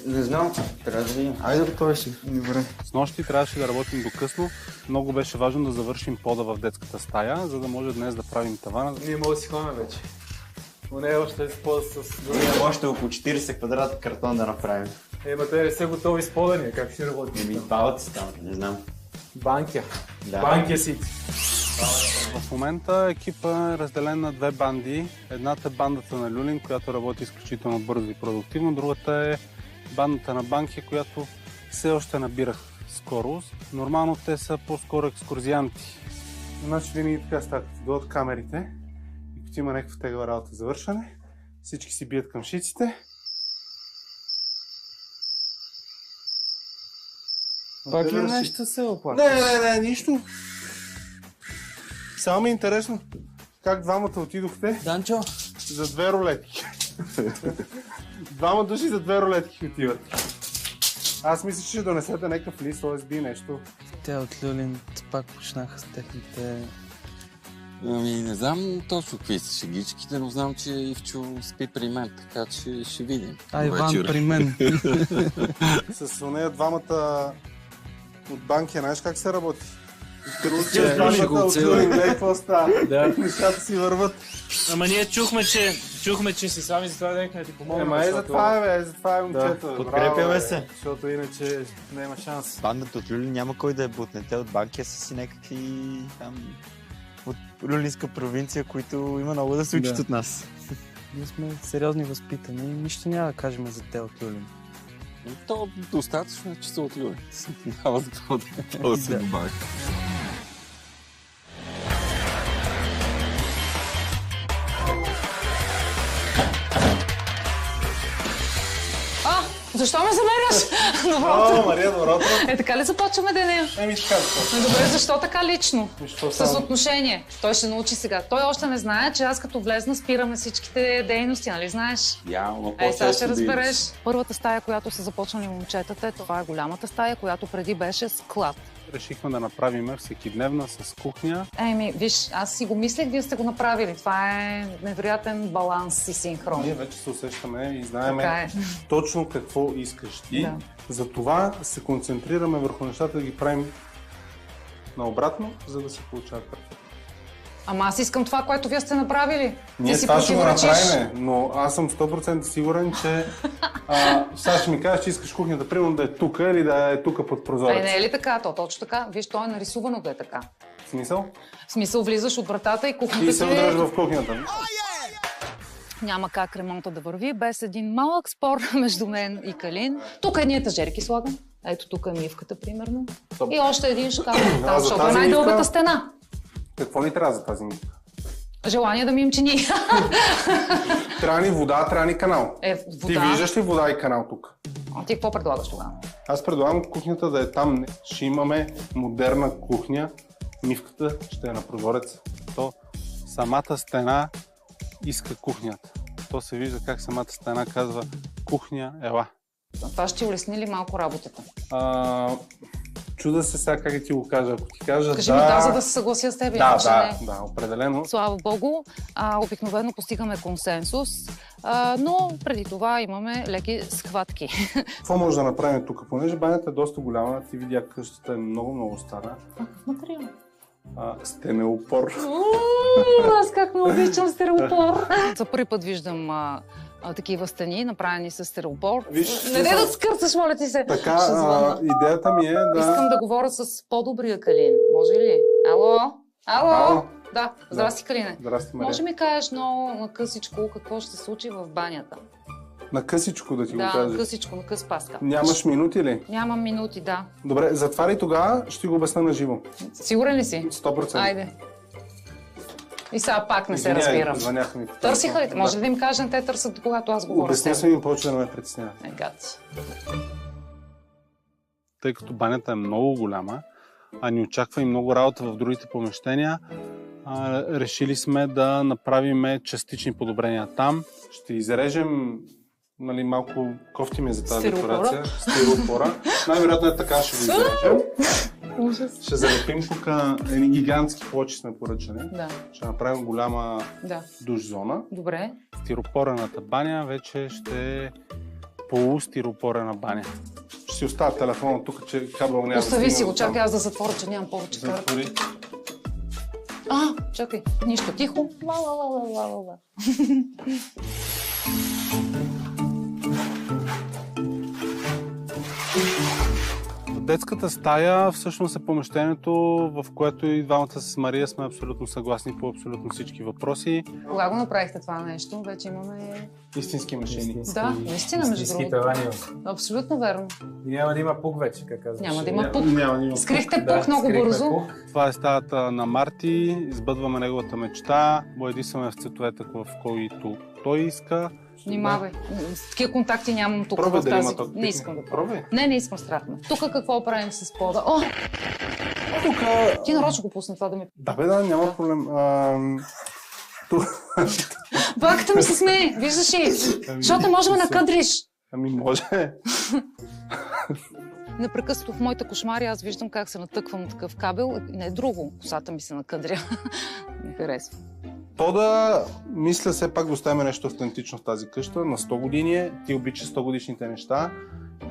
Не знам, трябва да видим. Айде, готови си. Добре. С нощи трябваше да работим до късно. Много беше важно да завършим пода в детската стая, за да може днес да правим тавана. Ние може да си ходим вече. Но не е още с пода с... Ние още около 40 квадрата картон да направим. Ема те не са готови с пода ни, как ще работим? Бават си там, не знам. Банкя. Да. Банкя си. В момента екипа е разделен на две банди. Едната е бандата на Люлин, която работи изключително бързо и продуктивно. Другата е бандата на Банкия, която все още набира скорост. Нормално те са по-скоро екскурзианти. Значи винаги така става, като дойдат камерите и като има някаква тегава работа за вършане, всички си бият към шиците. Пак ли нещо се оплака? Не, нищо. Само ми е интересно как двамата отидохте Данчо? за 2 рулетки. Двама души за 2 рулетки отиват. Аз мисля, че ще донесете някакъв лист, OSB, нещо. Те от Люлин пак почнаха с техните... Ами не знам точно какви са шегичките, но знам, че Ивчо спи при мен, така че ще видим. Иван при мен. С нея двамата от Банкия, знаеш как се работи? Какво става? Нещата си върват. Ама ние чухме, че си сами, затова да ти помогнем. Ема затова е момчета. Подкрепяме се. Защото иначе няма шанс. Бандата от Люли няма кой да я бутне. Те от Банкия са си някакви там от люлинска провинция, които има много да се учат Да. от нас. Ние сме сериозни възпитани и нищо няма да кажем за те от Люлин. То достатъчно е, че са от Люлин. Няма за какво да се добави. Защо ме замеряш? Добро. Мария, добро утро. Така ли започваме деня? Еми така, Добре, защо така лично? Защо С само? отношение. Той ще научи сега. Той още не знае, че аз като влезна спираме всичките дейности, нали знаеш? Явно, Сега ще разбереш. Първата стая, която са започнали момчетата, това е голямата стая, която преди беше склад. Решихме да направим всекидневна с кухня. Еми, виж, аз си го мислех, вие сте го направили. Това е невероятен баланс и синхрон. Ние вече се усещаме и знаем Така е. точно какво искаш ти. Да. Затова се концентрираме върху нещата да ги правим наобратно, за да се получават перфектно. Ама аз искам това, което вие сте направили. Ние Ти си това ще го противоречиш. направим, но аз съм 100% сигурен, че сега ще ми кажеш, че искаш кухнята, примерно да е тук или да е тук под прозорец. Не е ли така? То точно така. Виж, то е нарисувано да е така. В смисъл? В смисъл, влизаш от вратата и кухнята И се удръж в кухнята. Няма как ремонта да върви без един малък спор между мен и Калин. Тук едни етажерки слагам. Ето тук е мивката, примерно. И още един шкаф. Там, за защото е тази най-дългата мивка? стена. Какво ни трябва за тази мивка? Желание да мием чини. Трябва ни вода, трябва ни канал. Вода. Ти виждаш ли вода и канал тук? А ти какво предлагаш тогава? Аз предлагам кухнята да е там. Ще имаме модерна кухня. Мивката ще е на прозорец. То самата стена иска кухнята. То се вижда как самата стена казва кухня, ела. Това ще ти улесни ли малко работата? Чуда се сега как ти го кажа. Ако ти кажа Кажи ми да, за да се съглася с теб. Да, определено. Слава Богу, обикновено постигаме консенсус, но преди това имаме леки схватки. Какво може да направим тук? Понеже банята е доста голяма, ти видя къщата е много стара. Какъв материал? Стенеопор. Аз как не обичам стереопор. За първи път виждам такива стени, направени с стереопор. Не дай да скърцаш, моля ти се. Така, идеята ми е да... Искам да говоря с по-добрия Калин. Може ли? Ало? Да, здрасти, Калине. Здрасти, Мария. Може ми кажеш много на късичко какво ще се случи в банята? На късичко да ти го кажа. Да, на късичко, на къс паска. Нямаш минути ли? Нямам минути, да. Добре, затваряй тогава, ще ти го обясна на живо. Сигурен ли си? 100%. Айде. И сега пак не се разбирам. Звъняха ми. Търсиха ли? Може да им кажа, те търсят, когато аз говоря с Обясня теб. съм им повече да ме притесняват. Гати. Тъй като банята е много голяма, а ни очаква и много работа в другите помещения, решили сме да направим частични подобрения там. Ще изрежем малко кофтиме за тази декорация. Стиропора. Най-вероятно е така, ще го изрежем. Ще залепим тук едни гигантски плочи сме поръчани. Да. Ще направим голяма душ зона. Добре. Стиропорената баня вече ще е полустиропорена баня. Ще си оставя телефона тук, че кабел няма. Остави си го, чакай аз да затворя, че нямам повече карта. Затвори. Чакай, нищо, тихо. Ла. Детската стая всъщност е помещението, в което и двамата с Мария сме абсолютно съгласни по абсолютно всички въпроси. Кога го направихте това нещо? Вече имаме... Истински машини. Да, наистина, между другото. Абсолютно верно. И няма да има пук вече, как казваш. Няма да има пук. Скрихте пук много бързо. Това е стаята на Марти, избъдваме неговата мечта, боядисваме в цветовете, в който той иска. Внимавай. Такива контакти нямам тук в тази. Не искам да пробвам. Не искам, страх ме. Тук какво правим с пода? Ти нарочно го пусна това да ми... Да, няма проблем. Баката ми се смее, виждаш ли? Защото може да накъдриш. Може. Непрекъснато в моите кошмари аз виждам как се натъквам на такъв кабел и не е друго. Косата ми се накъдря. Не харесва. То да мисля все пак да оставим нещо автентично в тази къща. На 100 години ти обичаш 100 годишните неща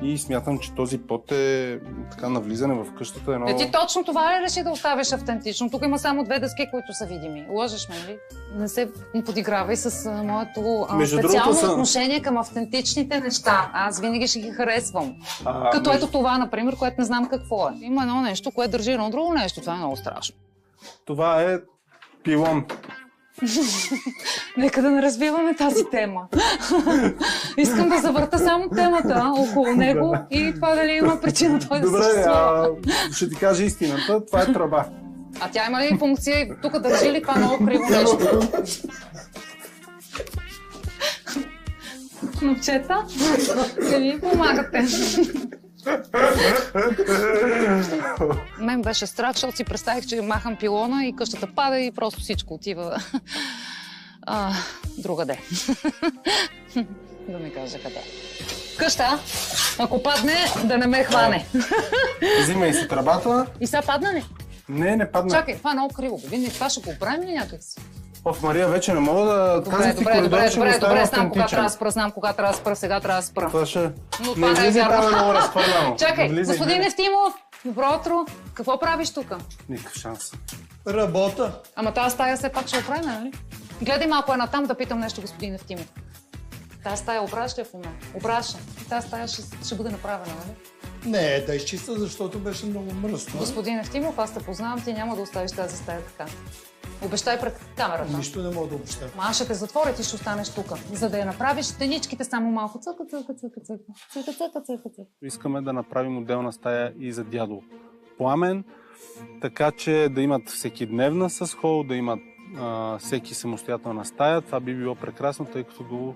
и смятам, че този пот е така навлизане в къщата. Едно... Ти точно това ли реши да оставиш автентично? Тук има само 2 дъски, които са видими. Лъжеш ме, ли? Не се подигравай с моето специално отношение към автентичните неща. Аз винаги ще ги харесвам. Като ето това, например, което не знам какво е. Има едно нещо, което държи едно друго нещо. Това е много страшно. Това е Пилон. Нека да не развиваме тази тема. Искам да завърта само темата около него и това дали има причина той да съществува. Добре, ще ти кажа истината. Това е тръба. А тя има ли функция? Тук държи ли това много криво нещо? Момчета, да ми помагате. Мен беше страх, защото си представих, че махам пилона и къщата пада и просто всичко отива другаде. Да не кажа къде. Къща, ако падне, да не ме хване. Взимай си тръбата. И сега падна ли? Не падна. Чакай, това е много криво. Види, това ще го оправим ли някак си? Мария, вече не мога да... Добре, знам кога трябва да спра, сега трябва да спра. Това ще... Но това не е вярно. Разпърляно. Чакай, господин Евтимов, добро утро. Какво правиш тук? Никакъв шанс. Работа. Ама тази стая все пак ще оправим, нали? Гледай малко там да питам нещо, господин Евтимов. Тази стая оправяш ли в момента? Оправяш. Тази стая ще бъде направена, нали? Не, да изчиста, защото беше много мръсно. Господин Евтимов, аз те познавам, ти няма да оставиш тази стая така. Обещай пред камерата. Нищо не мога да обещая. Аз ще те затворя, ти ще останеш тук. За да я направиш, теничките само малко цъка. Искаме да направим отделна стая и за дядо Пламен, така че да имат всеки дневна с хол, да имат всеки самостоятелна стая. Това би било прекрасно, тъй като до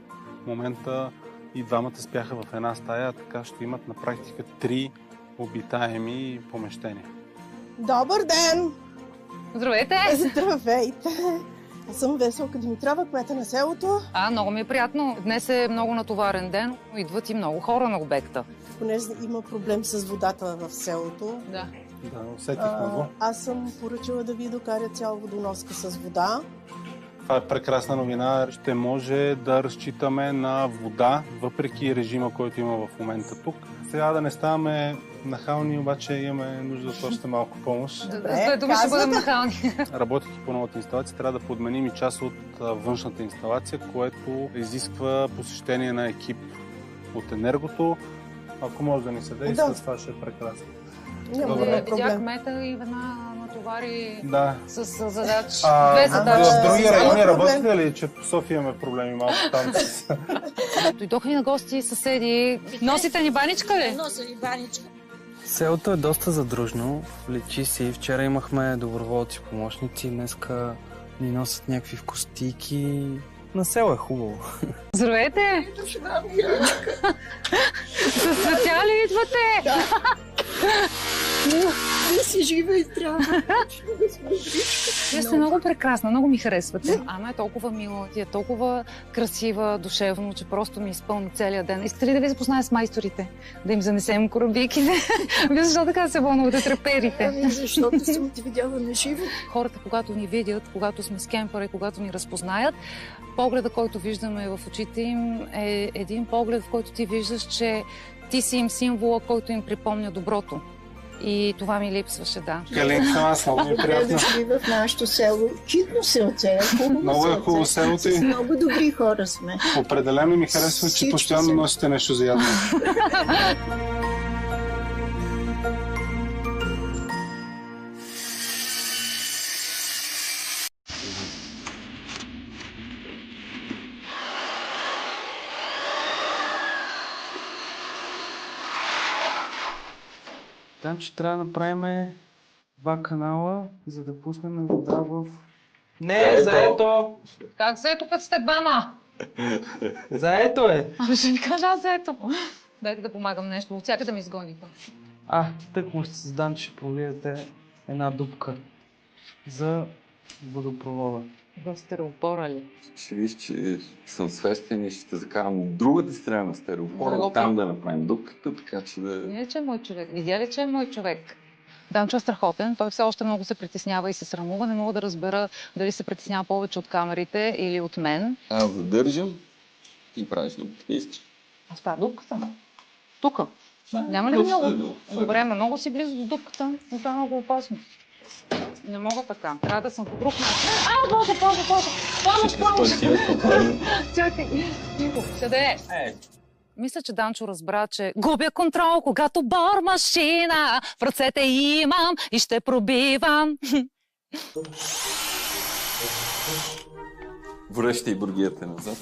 момента и двамата спяха в една стая, така ще имат на практика 3 обитаеми помещения. Добър ден! Здравейте! Здравейте! Аз съм Веселка Димитрова, кмета на селото. Много ми е приятно. Днес е много натоварен ден. Идват и много хора на обекта. Понеже има проблем с водата в селото. Да. Да, усетихме го. Аз съм поръчала да ви докаря цяла водоноска с вода. Това е прекрасна новина. Ще може да разчитаме на вода, въпреки режима, който има в момента тук. Сега да не ставаме нахални, обаче имаме нужда от още малко помощ. Добре, ще бъдем нахални. Работейки по новата инсталация, трябва да подменим и част от външната инсталация, което изисква посещение на екип от Енергото. Ако може да ни се действа, това ще е прекрасно. Видях кмета и веднага натовари с задач. Две задачи. В други райони работите ли, че по София имаме проблеми малко там? Дойдоха ни на гости съседи. Носите ни баничка ли? Нося ни баничка. Селото е доста задружно. Лечи си. Вчера имахме доброволци помощници. Днеска ни носят някакви вкусотийки. На село е хубаво. Здравейте! С цветя ли идвате? Да. Да си жива и здрава. Вие сте много прекрасна, много ми харесвате. Ана е толкова мила, ти е толкова красива, душевно, че просто ми изпълни целия ден. Искате ли да ви запозная с майсторите? Да им занесем корабиките? Вие защо така се вълнувате, треперите? Защото съм те видяла на живо. Хората, когато ни видят, когато сме с кемпъра и когато ни разпознаят, погледа, който виждаме в очите им, е един поглед, в който ти виждаш, че ти си им символа, който им припомня доброто. И това ми липсваше, да. Калинка, аз много ми приятно. Добре дошли в нашето село. Чудно селце, много е хубаво селото и... Много добри хора сме. Определено ми харесва, че постоянно носите нещо за ядене. Там, че трябва да направим 2 канала, за да пуснем вода в... Не, заето! Как заето, като сте двама? Заето е! Ще ми кажа заето. Дайте да помагам нещо, от всяка да ми изгониха. Тъкмо ще създам, че пролиете една дупка за водопровода. В стереопора ли? Ще виж, че съм свестен и ще те закарам от другата страна на стереопора, там да направим дупката, така че да... Не, че е мой човек. Видя ли, че е мой човек? Данчо е страхотен. Той все още много се притеснява и се срамува. Не мога да разбера дали се притеснява повече от камерите или от мен. Аз задържам и правиш дупката, искаш. Аз правя дупката. Тука. Няма ли много? Добре, много си близо до дупката. Но това е много опасно. Не мога така. Трябва да съм по друг начин. Боже! Помощ! Чакай. Къде е? Мисля, че Данчо разбра, че губя контрол, когато бор машина в ръцете имам и ще пробивам. Връщай бургията назад.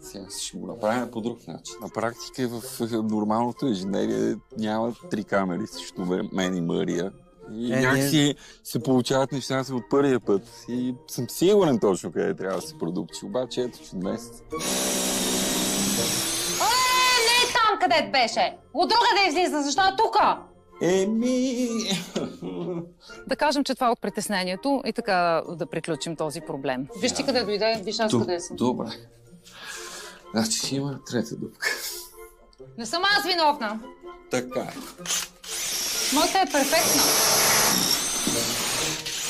Сега ще го направим по друг начин. На практика в нормалното ежедневие няма 3 камери срещу мен и Мария. И някакси се получават нещата от първия път. И съм сигурен точно къде трябва да се продукти. Обаче ето, че днес... Не там, където беше! От другаде излиза, защо е тука? Да кажем, че това е от притеснението и така да приключим този проблем. Виж ти къде дойде, виж аз къде съм. Добре. Значи ще има трета дупка. Не съм аз виновна. Така е. Моята е перфектна.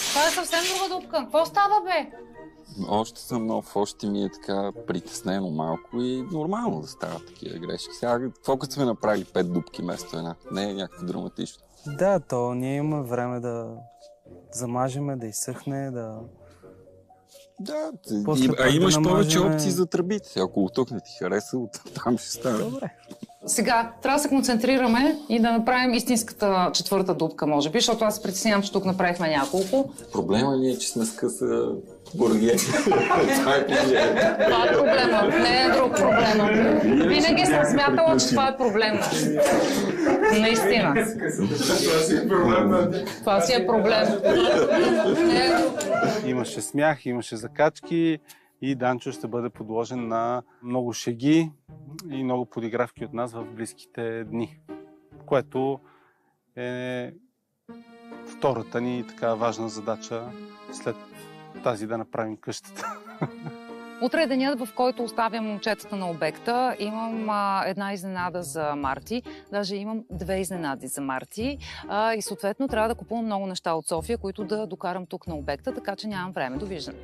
Това е съвсем друга дупка. Какво става, бе? Още съм нов, още ми е така притеснено малко и нормално да стават такива грешки. Сега, какво като сме направили 5 дупки вместо една? Не е някакво драматично. Да, то ние имаме време да замажеме, да изсъхне, да... Да, имаш повече опции за тръбите. Ако тук не ти хареса, там ще стане. Добре. Сега, трябва да се концентрираме и да направим истинската четвърта дупка, може би, защото аз се притеснявам, че тук направихме няколко. Проблема ни е, че сме скъса бургер. Това е Това е проблема, не е друг проблема. Винаги съм смятала, че това е проблем. Наистина. Това си е проблем. Имаше смях, имаше закачки и Данчо ще бъде подложен на много шеги и много подигравки от нас в близките дни, което е втората ни така важна задача след тази да направим къщата. Утре е денят, в който оставям момчетата на обекта. Имам една изненада за Марти. Даже имам 2 изненади за Марти. И съответно трябва да купувам много неща от София, които да докарам тук на обекта, така че нямам време. Довиждане.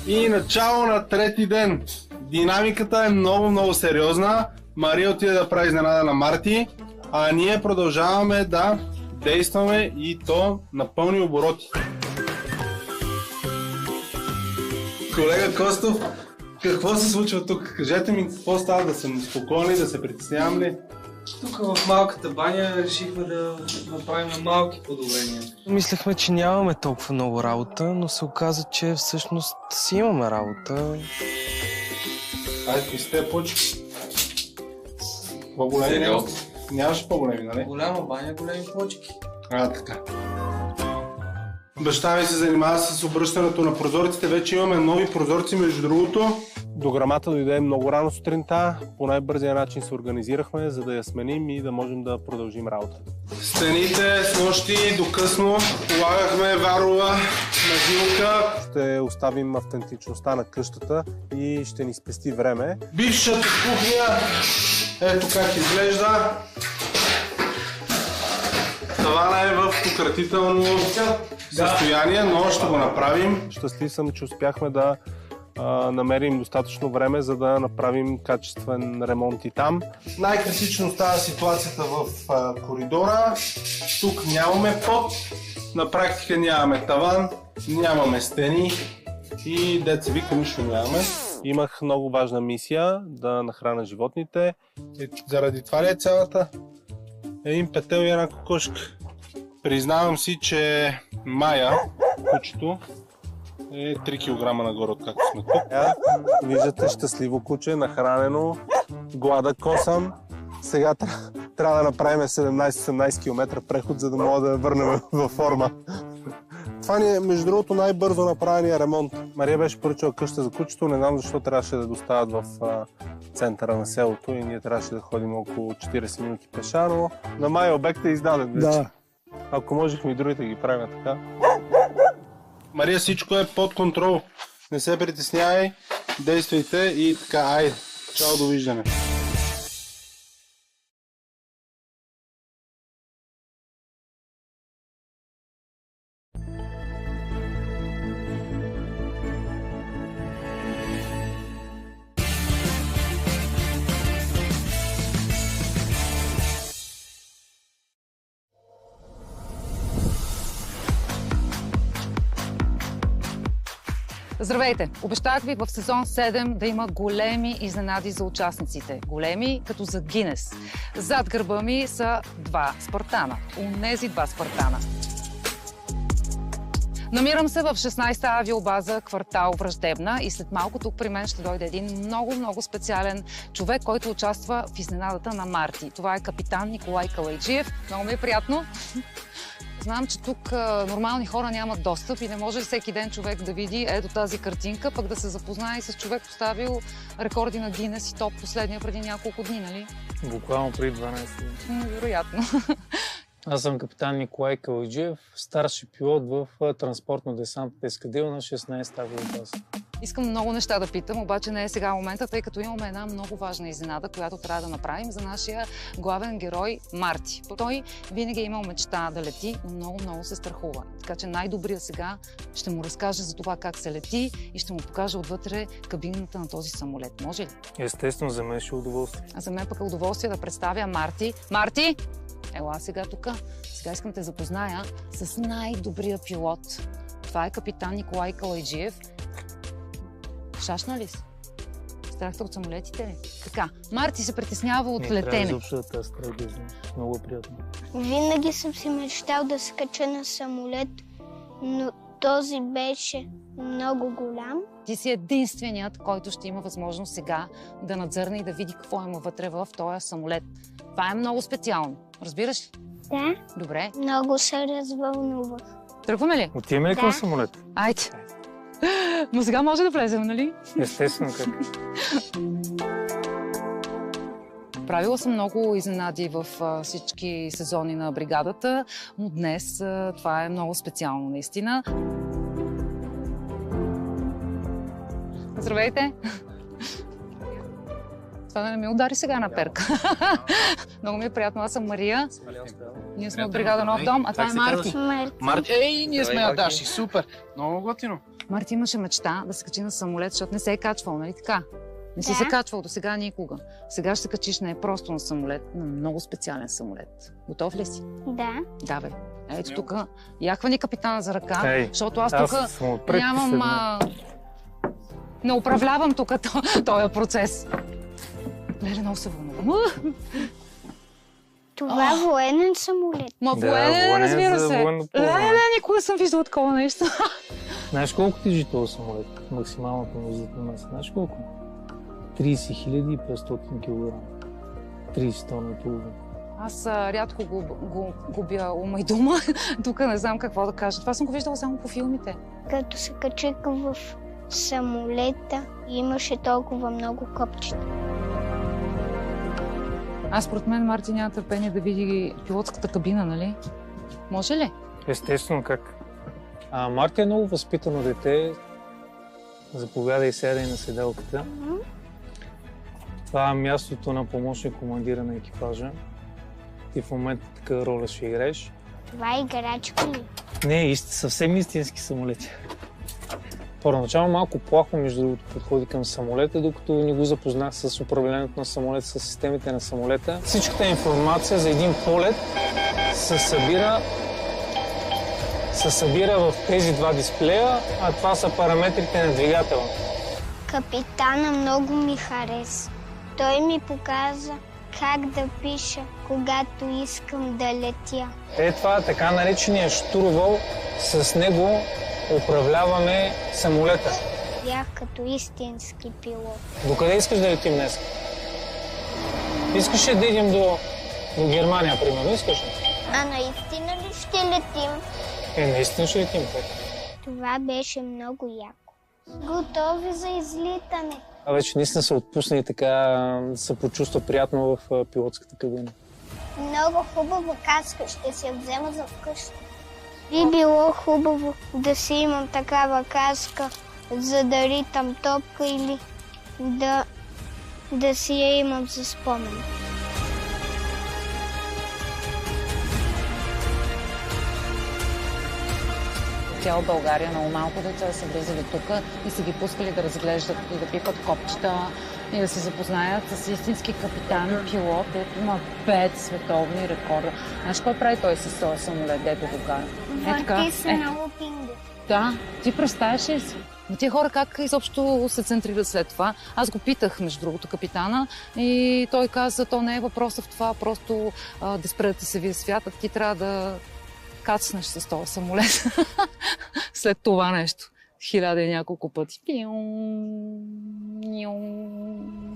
И начало на трети ден. Динамиката е много сериозна. Мария отиде да прави изненада на Марти, а ние продължаваме да действаме и то на пълни обороти. Колега Костов, какво се случва тук? Кажете ми какво става, да съм спокойни, да се притеснявам ли? Тук в малката баня решихме да направим малки подобрения. Мислехме, че нямаме толкова много работа, но се оказа, че всъщност си имаме работа. Айде, какви сте почки? По-големи? Нямаш по-големи, нали? Голяма баня, големи почки. Така. Баща ми се занимава с обръщането на прозорците. Вече имаме нови прозорци, между другото. Дограмата дойде много рано сутринта. По най-бързия начин се организирахме, за да я сменим и да можем да продължим работа. Стените с нощи до късно полагахме варова нагилка. Ще оставим автентичността на къщата и ще ни спести време. Бившата кухня, ето как изглежда. Тавана е в пократително състояние, но ще го направим. Щастлив съм, че успяхме да намерим достатъчно време, за да направим качествен ремонт и там. Най-критично става ситуацията в коридора. Тук нямаме под, на практика нямаме таван, нямаме стени и деца вика нищо нямаме. Имах много важна мисия да нахраня животните. Заради това ли е цялата? Един петел и една кокошка. Признавам си, че Майя, кучето, е 3 кг нагоре, откакто сме тук. Виждате щастливо куче, нахранено, глада косъм. Сега трябва да направим 17-18 км преход, за да мога да върнем във форма. Това ни е, между другото, най-бързо направения ремонт. Мария беше поръчала къща за кучето, не знам защо трябваше да доставят в центъра на селото и ние трябваше да ходим около 40 минути пеша, но на Майя обекта издадат вече. Да. Ако можехме и другите ги правим така. Мария, всичко е под контрол. Не се притеснявай, действайте и така, айде. Чао, довиждане. Здравейте! Обещах ви в сезон 7 да има големи изненади за участниците. Големи като за Гинес. Зад гърба ми са 2 Спартана. Унези 2 Спартана. Намирам се в 16-та авиобаза, квартал Враждебна, и след малко тук при мен ще дойде един много специален човек, който участва в изненадата на Марти. Това е капитан Николай Калайджиев. Много ми е приятно. Знам, че тук нормални хора нямат достъп и не може всеки ден човек да види ето тази картинка, пък да се запознае с човек, поставил рекорди на Гинес и топ последния преди няколко дни, нали? Буквално преди 12 дни. Вероятно. Аз съм капитан Николай Калайджиев, старши пилот в транспортно-десантната ескадрила на 16-та авиобаза. Искам много неща да питам, обаче не е сега момента, тъй като имаме една много важна изненада, която трябва да направим за нашия главен герой Марти. Той винаги е имал мечта да лети, но много се страхува. Така че най-добрият сега ще му разкаже за това как се лети и ще му покаже отвътре кабината на този самолет. Може ли? Естествено, за мен ще е удоволствие. А за мен пък е удоволствие да представя Марти. Марти! Ела сега тук. Сега искам да те запозная с най-добрия пилот. Това е капитан Николай Калайджиев. Шашна ли си? Страхте от самолетите ли? Така, Марти се притеснява от летене. Не трябва изобщо да те страх да знаеш. Много е приятно. Винаги съм си мечтал да се кача на самолет, но този беше много голям. Ти си единственият, който ще има възможност сега да надзърне и да види какво има вътре в този самолет. Това е много специално. Разбираш ли? Да. Добре. Много се развълнувах. Тръгваме ли? Отиваме ли към самолет? Айде. Но сега може да влезем, нали? Естествено, как. Правила съм много изненади в всички сезони на бригадата, но днес това е много специално, наистина. Здравейте! Това да не ми удари сега на перка. Много ми е приятно. Аз съм Мария. Ние сме от бригада Нов дом, а това е Марти. Марти. Ей, ние сме Адаши. Супер. Много готино. Марти имаше мечта да се качи на самолет, защото не се е качвал, нали така? Не си се качвал до сега никога. Сега ще се качиш не просто на самолет, на много специален самолет. Готов ли си? Да. Давай. Ето тук. Яхва ни капитана за ръка, защото аз тук нямам... Не управлявам тук този процес. Леле, много се вълнувам. Това е военен самолет. Ма военен, разбира се. Леле, никога съм виждала такова нещо. Знаеш колко тежи този самолет? Максималната мнозина маса. Знаеш колко? 30 500 кг. 30 тона и половина. Аз рядко губя ума и дума. Тук не знам какво да кажа. Това съм го виждала само по филмите. Като се качих в самолета, имаше толкова много копчета. Аз според мен Марти няма търпение да види пилотската кабина, нали? Може ли? Естествено, как. Марти е много възпитано дете. Заповядай, сядай на седелката. Това е мястото на помощник командира на екипажа. Ти в момента така роля ще играеш. Това е играчка ли? Не, съвсем истински самолети. Първоначално малко плахо, между другото, подходи към самолета, докато не го запознах с управлението на самолета, с системите на самолета. Всичката информация за един полет се събира в тези 2 дисплея, а това са параметрите на двигателя. Капитана много ми хареса. Той ми показа как да пиша, когато искам да летя. Това е така наречения штурвал. С него управляваме самолета. Бях като истински пилот. Докъде искаш да летим днес? Искаш ли да идем до Германия, примерно? Искаш ли? А наистина ли ще летим? Наистина ще летим. Това беше много яко. Готови за излитане. Вече наистина се отпусна и така се почувства приятно в пилотската кабина. Много хубава каска, ще се я взема за вкъщи. Би било хубаво да си имам такава каска, за да ритам топка или да си я имам за спомен. Цяла България много малко деца са влизали тук и са ги пускали да разглеждат и да пипат копчета и да се запознаят с истински капитан, пилот, дето има 5 световни рекорда. Знаеш кой прави той с този самолет, дето го кара? Върти се на лупинга. Да, ти представяш ли си? Но тия хора как изобщо се центрират след това? Аз го питах, между другото, капитана и той каза, то не е въпросът в това, просто да спре да ти се вие святът, ти трябва да кацнеш с този самолет. След това нещо. 1000 и няколко пъти.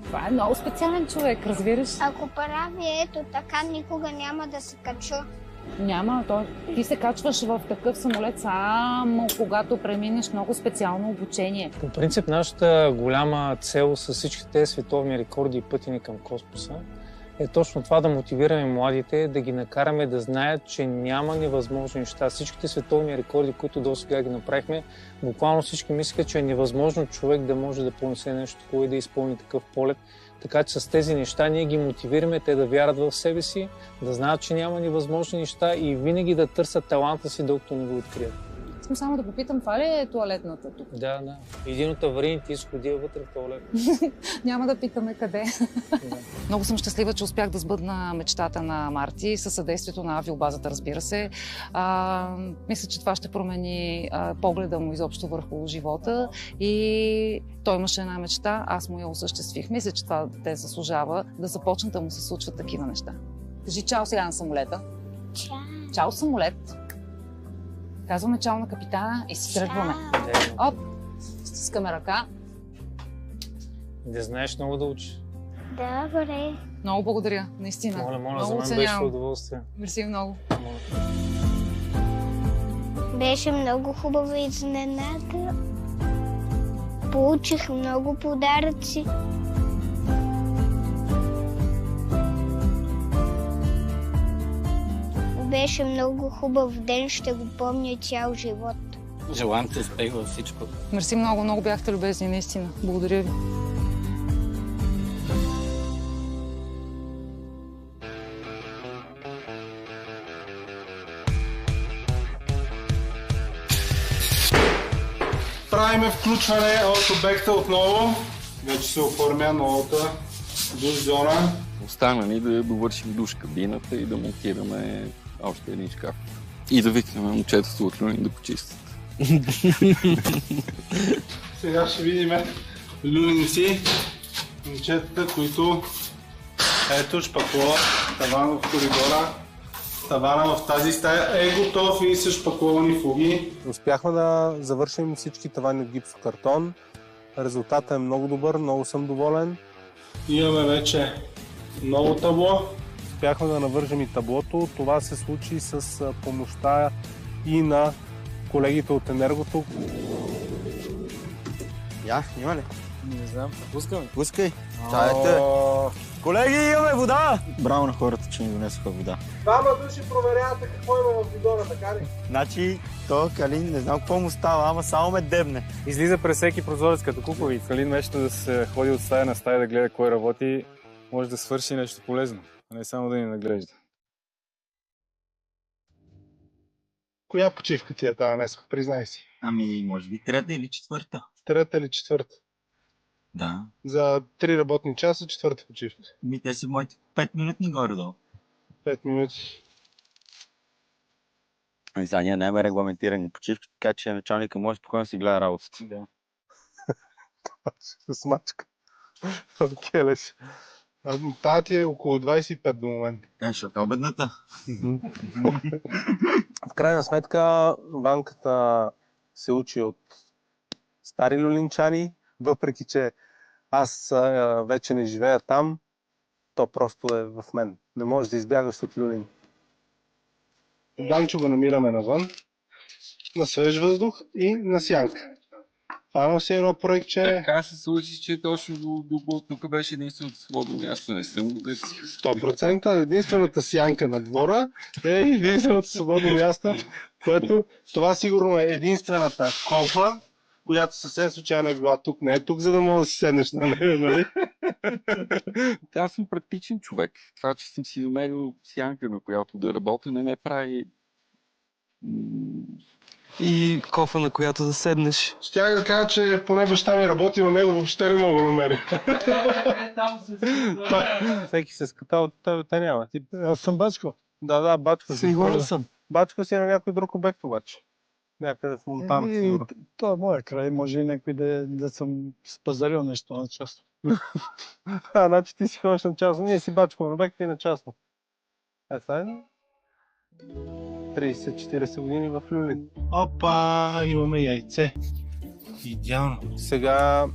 Това е много специален човек, разбираш? Ако прави ето така, никога няма да се кача. Няма, ти се качваш в такъв самолет само когато преминеш много специално обучение. По принцип, нашата голяма цел с всички тези световни рекорди и пътини към космоса е точно това, да мотивираме младите, да ги накараме да знаят, че няма невъзможни неща. Всичките световни рекорди, които до сега ги направихме, буквално всички мислят, че е невъзможно човек да може да понесе нещо такова и да изпълни такъв полет. Така че с тези неща ние ги мотивираме те да вярват в себе си, да знаят, че няма невъзможни неща и винаги да търсят таланта си, докато не го открият. Искам само да попитам, това ли е туалетната тук? Да. Един от аварийните изходи е вътре в туалет. Няма да питаме къде. Да. Много съм щастлива, че успях да сбъдна мечтата на Марти със съдействието на авиобазата, разбира се. Мисля, че това ще промени погледа му изобщо върху живота и той имаше една мечта, аз му я осъществих. Мисля, че това те заслужава да започнат да му се случват такива неща. Кажи чао сега на самолета. Чао. Чао самолет. Казваме чао на капитана и си тръгваме. Оп, стискаме ръка. Не знаеш много да учиш. Добре. Много благодаря, наистина. Моля, много за мен оценявам. беше удоволствие. Мерси много. Беше много хубава изненада. Получих много подаръци. Беше много хубав ден, ще го помня цял живот. Желаем ти успех във всичко. Мерси много, много бяхте любезни, наистина. Благодаря ви. Правиме включване от обекта отново. Вече се оформя новата душ зона. Остана ни да довършим душ кабината и да монтираме още един шкаф. И да викнем момчетото от Люлин да почистят. Сега ще видим люлинци, момчетата, които ето шпаклова, таван в коридора. Тавана в тази стая е готов и с шпакловани фуги. Успяхме да завършим всички тавани от гипсокартон. Резултатът е много добър, много съм доволен. Имаме вече ново табло. Успяхме да навържем и таблото. Това се случи с помощта и на колегите от Енергото. Има ли? Не знам, пускаме. Пускай. Чайте. Колеги, имаме вода! Браво на хората, че ни донесоха вода. Двама души проверявате какво има в бидона, така ли? Значи, то Калин не знам какво му става, ама само ме дебне. Излиза през всеки прозорец като кукови. Калин вместо да се ходи от стая на стая да гледа кой работи, може да свърши нещо полезно, а не само да ни наглежда. Коя почивка ти е тази днес, признай си? Ами, може би трета или четвърта. Трета или четвърта? Да. За 3 работни часа, четвърта почивка. Те са моите 5 минутни горе-долу. 5 минути. Ами сега ние нямаме регламентирани почивки, така че началника може спокойно си гледа работата. Да. С мачка. Келеш. Тая ти е около 25 до момента. Защото е обедната. В крайна сметка, банката се учи от стари люлинчани, въпреки че аз вече не живея там, то просто е в мен. Не можеш да избягаш от люлин. Данчо го намираме навън, на свеж въздух и на сянка. Фанал си едно проектче. Така се случи, че точно до тук беше единственото свободно място. Не съм да си. 100%. Единствената сянка на двора е единственото свободно място, което това сигурно е единствената кофа, която съвсем случайно е била тук. Не е тук, за да мога да си седнеш на нея, нали? Аз съм практичен човек. Това, че съм си намерил сянка, на която да работя, не ме прави... И кофа, на която да седнеш. Щях да кажа, че поне баща ми работи, но него въобще не мога да намеря. Всеки се ската от тебе, те няма. Аз съм Бачко. Да, Бачко си. Сигурен съм. Бачко си е на някой друг обект обаче. Някъде в Монтана, сигурно. Това е моя край, може и някой да съм спазарил нещо на частно. Значи ти си ходиш на частно, ние си бачкаме на бекта и на частно. Сега 30-40 години в Люлин. Опа, имаме яйце. Идеално. Сега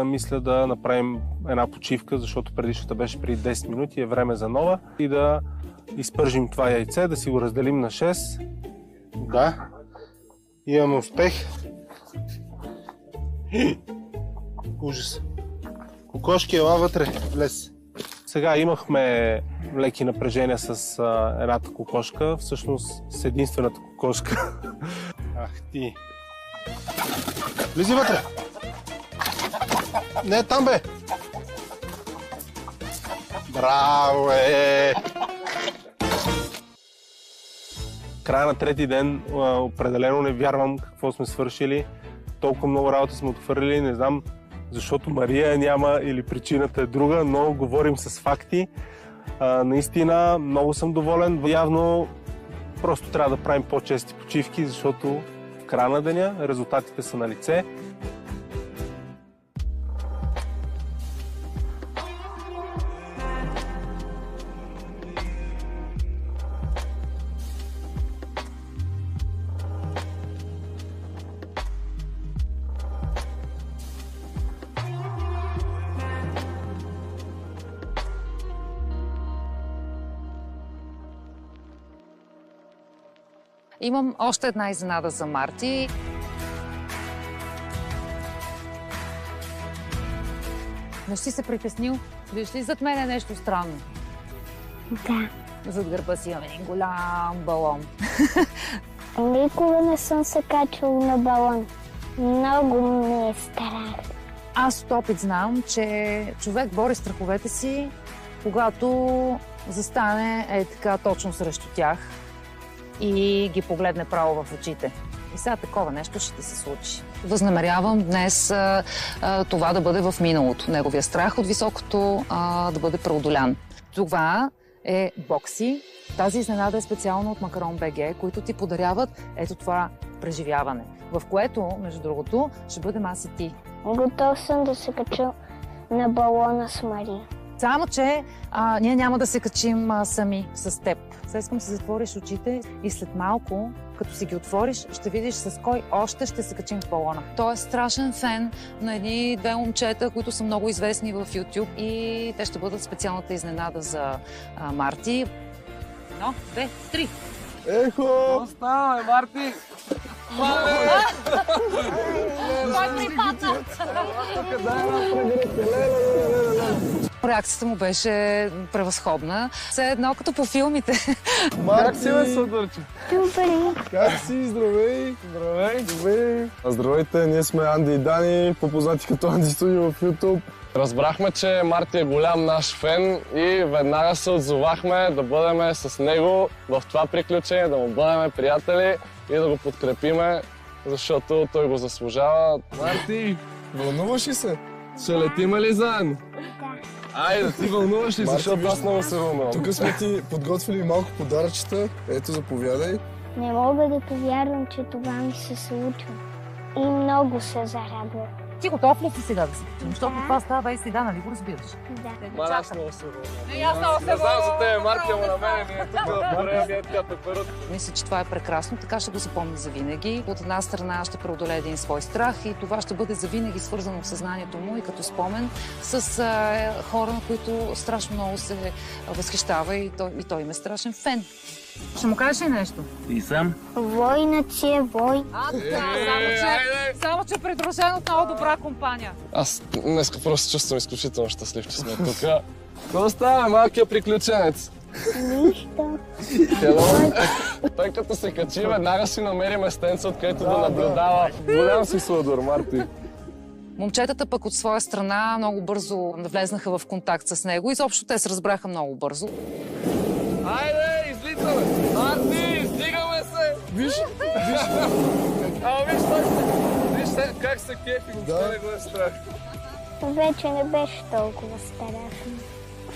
мисля да направим една почивка, защото предишната беше преди 10 минути, е време за нова. И да изпържим това яйце, да си го разделим на 6. Да, имаме успех. Ужас. Кокошки, ела вътре, влез. Сега имахме леки напрежения с едната кокошка, всъщност с единствената кокошка. Ах ти. Влизи вътре! Не, там бе! Браво е! Края на трети ден определено не вярвам какво сме свършили. Толкова много работа сме отхвърлили, не знам защото Мария няма или причината е друга, но говорим с факти. Наистина много съм доволен. Явно просто трябва да правим по-чести почивки, защото в края на деня резултатите са на лице. Имам още една изненада за Марти. Не си се притеснил? Виж ли зад мен е нещо странно? Да. Зад гърба си имам един голям балон. Никога не съм се качвал на балон. Много ми е страх. Аз от опит знам, че човек бори страховете си, когато застане така точно срещу тях и ги погледне право в очите. И сега такова нещо ще ти се случи. Възнамерявам днес това да бъде в миналото. Неговия страх от високото да бъде преодолян. Това е бокси. Тази изненада е специално от Макарон БГ, които ти подаряват ето това преживяване, в което, между другото, ще бъдем аз и ти. Готов съм да се кача на балона с Мария. Само, че ние няма да се качим сами с теб. Сега искам да си затвориш очите и след малко, като си ги отвориш, ще видиш с кой още ще се качим в балона. Той е страшен фен на едни-две момчета, които са много известни в YouTube и те ще бъдат специалната изненада за Марти. 1, 2, 3. Ехо! Какво става, Марти? Кой припадна? Реакцията му беше превъзходна. Все едно като по филмите. Как си, бе, Сладърче? Добре. Как си? Здравей! Здравей! Здравей! Здравейте, ние сме Анди и Дани, по-познати като Анди Студио в YouTube. Разбрахме, че Марти е голям наш фен и веднага се отзовахме да бъдем с него в това приключение, да му бъдем приятели и да го подкрепиме, защото той го заслужава. Марти, вълнуваш ли се? Ще летиме ли заедно? Айде, ти вълнуваш ли, защото аз много се вълнувам. Тук сме ти подготвили малко подаръчета. Ето, заповядай. Не мога да повярвам, че това ми се случва. И много се зарадвам. Ти готов ли си сега да се качим? Защото това става и сега, нали го разбираш? Да. Ма аз много се вълнувам. И аз много се вълнувам. Не знам за тебе, Марти, ама на мене ми е тук да правя така пеперут. Мисля, че това е прекрасно, така ще го запомня завинаги. От една страна ще преодолее един свой страх и това ще бъде завинаги свързано в съзнанието му и като спомен с хора, на които страшно много се възхищава и той им е страшен фен. Ще му кажеш ли нещо? И сам? Войнат си е вой. Само че придружен от много добра компания. Аз днес просто чувствам изключително щастлив, че сме тук. Какво става, малкият приключенец? Нищо. Той като се качи, веднага си намери местенце, откъдето да наблюдава. Голям си Сладор, Марти. Момчетата пък от своя страна много бързо влезнаха в контакт с него. Изобщо те се разбраха много бързо. Айде, излитаме! Марти, стигаме се! Виж! Ама виж той се! Виж как се кефи, въобще не го е страх. Вече не беше толкова страшно.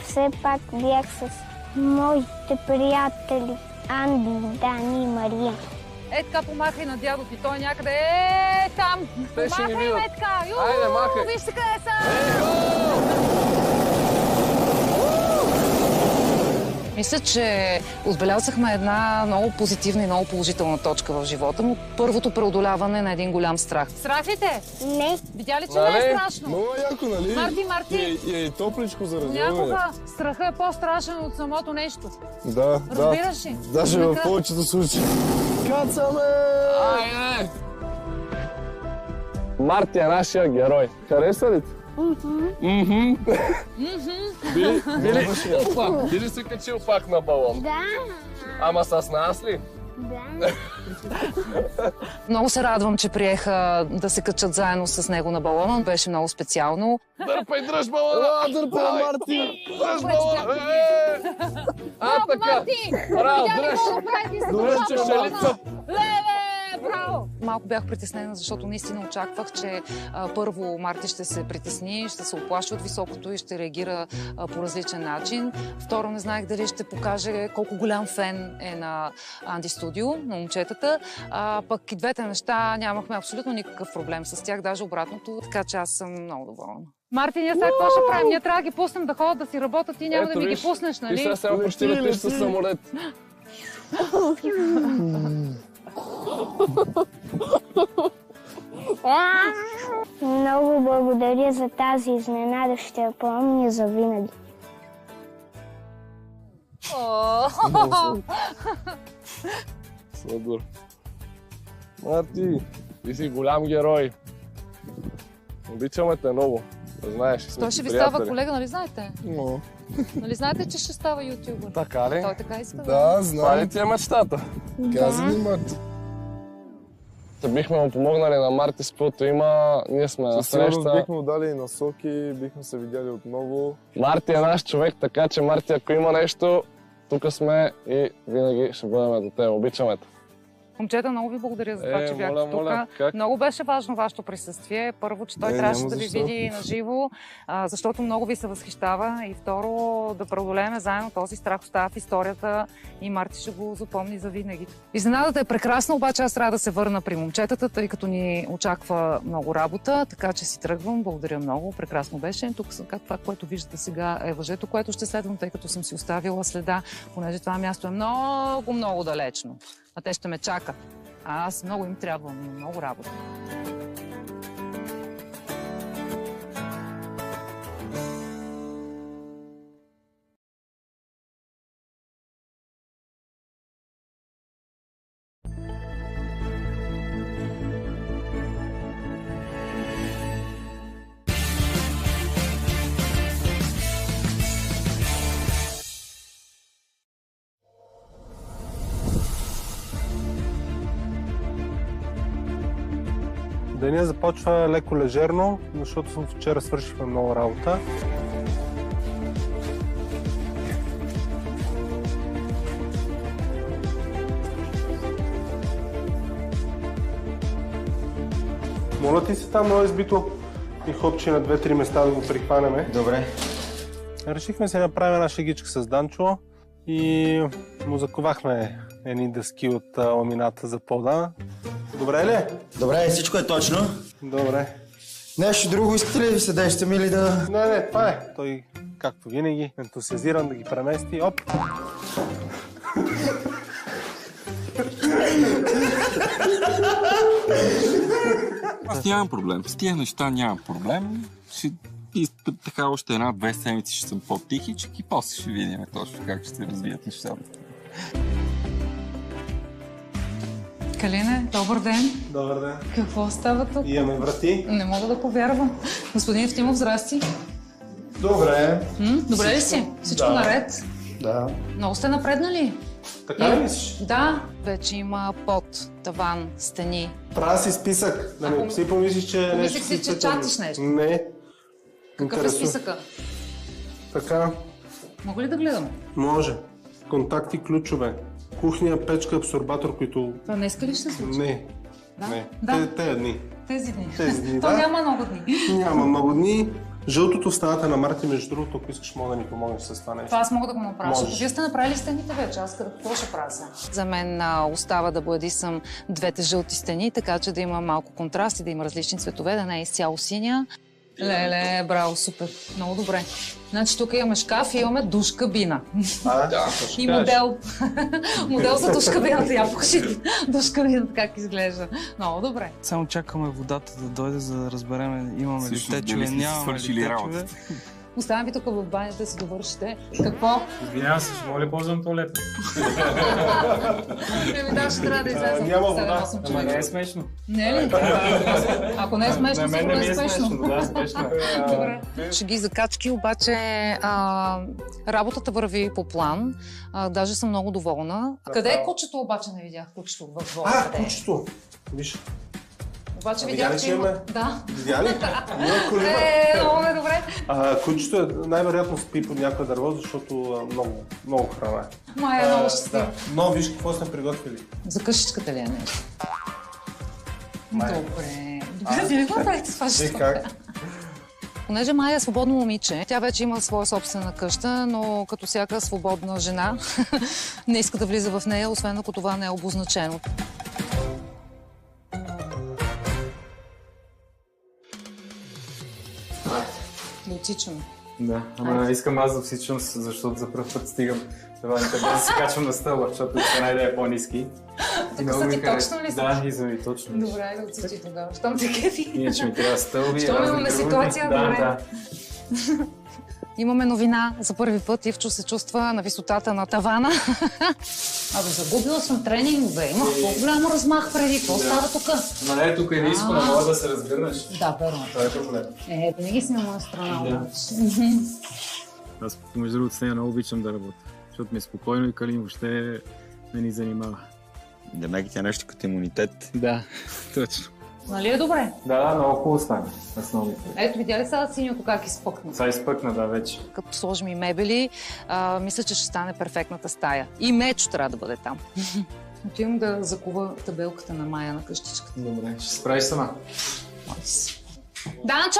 Все пак бях с моите приятели Анди, Дани и Мария. Е, така помахай на дядо ти, той някъде там. Те ще ни Махай видят. ме така. Айде, махай. Вижте къде са. Мисля, че отбелязахме една много позитивна и много положителна точка в живота му. Първото преодоляване на един голям страх. Страх ли те? Не. Видя ли, че не е страшно? Много яко, нали? Марти! И топличко за развиване. Някога страхът е по-страшен от самото нещо. Да, разбираш ли? Даже в повечето случаи. Кацаме! Айде! Марти е нашия герой. Хареса ли ти? Би ли се качил пак на балон? Да. Ама с нас ли? Да. Много се радвам, че приеха да се качат заедно с него на балона. Беше много специално. Дърпай, дръж балона! Дърпай, Марти! Дръж балона! Така! Браво, дръж! Дръж, че ще лица! Браво! Малко бях притеснена, защото наистина очаквах, че първо Марти ще се притесни, ще се оплаши от високото и ще реагира по различен начин. Второ, не знаех дали ще покаже колко голям фен е на Анди Студио, на момчетата. Пък и двете неща нямахме абсолютно никакъв проблем с тях, даже обратното, така че аз съм много доволна. Марти, ние сега какво ще правим? Ние трябва да ги пуснем да ходят, да си работят, ти няма да ми ги пуснеш, нали? Ти сега само почти летиш със самолет. Много благодаря за тази изненада, ще я помня завинаги. Сладур. Марти, ти си голям герой. Обичаме те много. Да знаеш, сме Той ще ви приятели. става колега, нали знаете? Но. Нали знаете, че ще става ютубър? Така ли? Той така иска. Да, Това знам. ли ти е мечтата? Каза ми, Марти. Бихме му помогнали на Марти с каквото има. Ние сме на Със сигурност среща. бихме му дали насоки, бихме се видяли отново. Марти е наш човек, така че Марти, ако има нещо, тук сме и винаги ще бъдем до теб. Обичаме те. Момчета, много ви благодаря за това, че бяхте моля, тук. как? Много беше важно вашето присъствие. Първо, че той трябваше да ви види на живо, защото много ви се възхищава. И второ, да преодолеем заедно този страх, остава в историята и Марти ще го запомни за винаги. Изненадата е прекрасна, обаче аз трябва да се върна при момчетата, тъй като ни очаква много работа, така че си тръгвам. Благодаря много, прекрасно беше. Тук това, което виждате сега е въжето, което ще следвам, тъй като съм си оставила следа, понеже това място е много, много далечно. А те ще ме чакат. А аз много им трябва, много работа. Деня започва леко лежерно, защото вчера свършихме много работа. Моля ти се там много избито и хопче на 2-3 места да го прихванеме. Добре. Решихме се да направим една шегичка с Данчо и му заковахме едни дъски от ламината за пода. Добре ли? Добре, всичко е точно. Добре. Нещо друго искате ли да ви съдействате ми или да... Не, това е. Той, както винаги, ентусиазиран да ги премести. Оп! Аз нямам проблем. С тия неща нямам проблем. Така още 1-2 седмици ще съм по-тихичък и после ще видим точно как ще се развият нещата. Калине, добър ден. Добър ден. Какво става тук? Имаме врати. Не мога да повярвам. Господин Евтимов, здрасти. Добре. Добре ли си? Всичко наред? Да. Много сте напреднали? Така ли мислиш? Да. Вече има под, таван, стени. Правя си списък. Да не си помислиш, че нещо... Помислих си, че чатиш нещо. Не. Какъв е списъка? Така. Мога ли да гледам? Може. Контакти, ключове. Кухня, печка, абсорбатор, които... Това днеска ли ще се случи? Не. Да? Не. Да. Тези дни. Тези дни. Тези дни, То да. няма много дни. Няма много дни. Жълтото в стената на Марти, между другото, ако искаш, мога да ни помогнеш с това нещо. Това аз мога да го направя, защото вие сте направили стените вече, аз какво ще правя сега? За мен остава да боядисам двете жълти стени, така че да има малко контраст и да има различни цветове, да не е изцяло синя. Леле, браво, супер, много добре. Значи тук имаме шкаф и имаме душ-кабина. И модел. Модел за душ-кабината, я покажи душ-кабината как изглежда. Много добре. Само чакаме водата да дойде, за да разберем имаме ли течове, нямаме ли течове. Оставям ви тук в банята да си довършите. Какво? Извинявам се, ще мога ли ползвам туалетна? Да, ще трябва да излезем. Няма вода. Ама не е смешно. Не е ли? Ако не е смешно, сигурно е смешно. Да, смешно. Добре. Шеги закачки, обаче работата върви по план. Даже съм много доволна. Къде е кучето обаче? Не видях кучето в двора. Кучето! Виж. Обаче видях, че има... Да. Видя ли? Много е добре. Кучето е най-вероятно спи под някое дърво, защото много храна е. Майя, много щастлива. Но виж какво сме приготвили. За къщичката ли е нещо? Добре. Добре, ви ли го правите това ще? Понеже Майя е свободно момиче, тя вече има своя собствена къща, но като всяка свободна жена не иска да влиза в нея, освен ако това не е обозначено. Да отсичаме. Да, ама искам аз да отсичам, защото за пръв път стигам таваните, без да се качвам на стълба, защото ще най-да е по-ниски. Тук са ти точно ли са? Да, и за ми точно. Добре, да отсичи тогава. Щом те кефи. Иначе ми трябва стълби. Щом имаме ситуация, добре. Имаме новина. За първи път Ивчо се чувства на висотата на тавана. Абе, загубила съм тренингове. Имах по-голямо размах преди. Какво става тук? Ма не, тук е ниско, не мога да се разгърнеш. Да, верно. Това е проблем. Винаги си на моя страна. Да. Аз, между другото, с нея много обичам да работя, защото ми е спокойно и Калин въобще не ни занимава. Демек тя нещо като имунитет. Да, точно. Нали е добре? Да, много хубаво стане. Ето, видя ли сега синьото как изпъкна? Сега изпъкна, да, вече. Като сложим и мебели, мисля, че ще стане перфектната стая. И Мечо трябва да бъде там. Отивам да закува табелката на Майя на къщичката. Добре, ще се справиш сама. Данчо!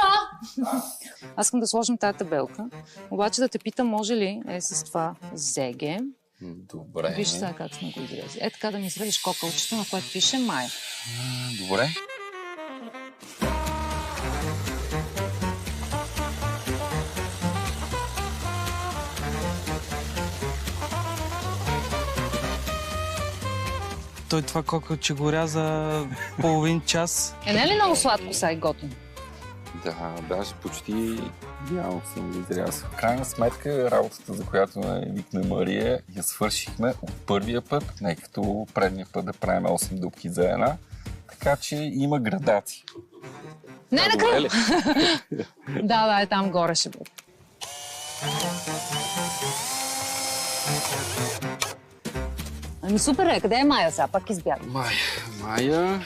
Аз искам да сложим тази табелка, обаче да те питам, може ли с това зеге. Добре. Виж сега как сме го изрезали. Е така да ми извадиш кокълчето, на което пише Майя. Добре. Той това кокълче горя за половин час. Не е ли много сладко сега и готино? Да, даже почти идеално съм го изрязал. В крайна сметка, работата, за която викна Мария, я свършихме от първия път, не като предния път да правим 8 дупки за една. Така че има градации. Не, накрая! Да, там горе ще бъде. Ами супер е, къде е Майя сега? Пак избяга. Майя!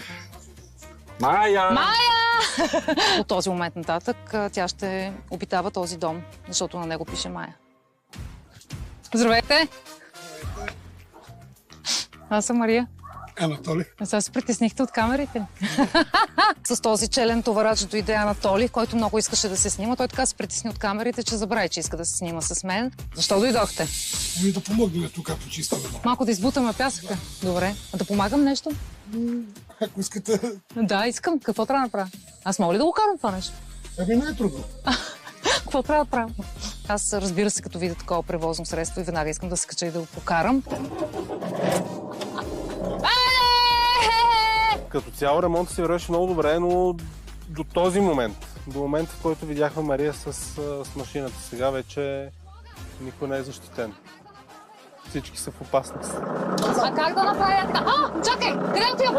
От този момент нататък тя ще обитава този дом, защото на него пише Майя. Здравейте! Аз съм Мария. Анатолий. Сега се притеснихте от камерите. С този челен товарач дойде Анатолий, който много искаше да се снима. Той така се притесни от камерите, че забрави, че иска да се снима с мен. Защо дойдохте? Да помогнем тук почистим. Малко да избутаме пясъка. Добре. А да помагам нещо? Ако искате... Да, искам. Какво трябва да направя? Аз мога ли да го карам това нещо? Не е трудно. Какво трябва да правя? Аз, разбира се, като видя такова превозно средство и веднага искам да се кача и да го покарам. Като цяло ремонтът се вървеше много добре, но до този момент, до момента, в който видяхме Мария с машината, сега вече никой не е защитен. Всички са в опасност. А как да направя така? Чакай! Къде отивам?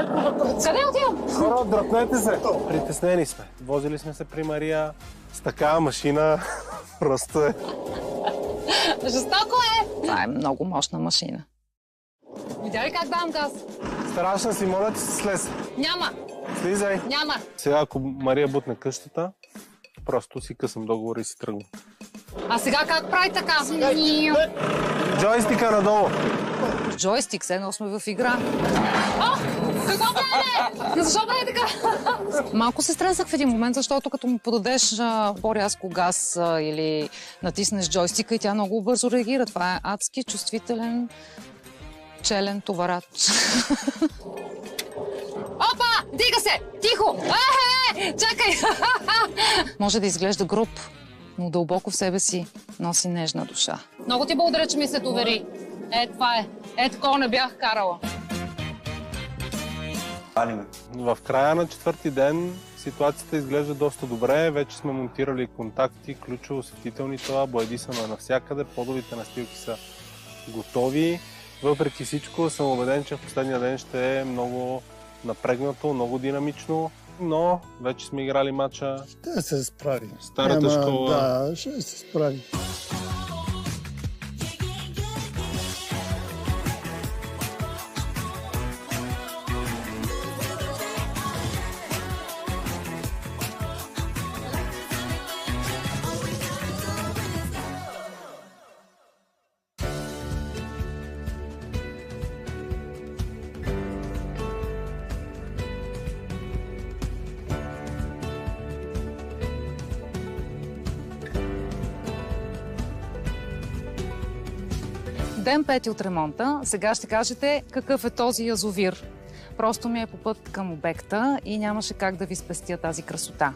Къде отивам? Хора, дръпнете се! Притеснени сме. Возили сме се при Мария с такава машина. Просто е. Жестоко е! Това е много мощна машина. Видя ли как давам газ? Страшна си, моля ти се, слез. Няма. Слизай. Няма. Сега, ако Мария бутне къщата, просто си късам договор и си тръгвам. А сега как прави така? Джойстика надолу. с джойстик, все едно сме в игра. О! Какво правим? Защо прави така? Малко се стресах в един момент, защото като му подадеш по-рязко газ или натиснеш джойстика и тя много бързо реагира. Това е адски чувствителен челен товарач. Опа! Дига се! Тихо! Чакай! Може да изглежда груб, но дълбоко в себе си носи нежна душа. Много ти благодаря, че ми се довери. Това е. Такова не бях карала. В края на четвърти ден ситуацията изглежда доста добре. Вече сме монтирали контакти, ключово осветителни това, бояди са навсякъде, подовите настилки са готови. Въпреки всичко съм убеден, че в последния ден ще е много напрегнато, много динамично, но вече сме играли матча. Ще се справи. Старата школа. Да, ще се справи. Ден 5 от ремонта. Сега ще кажете какъв е този язовир. Просто ми е по път към обекта и нямаше как да ви спестя тази красота.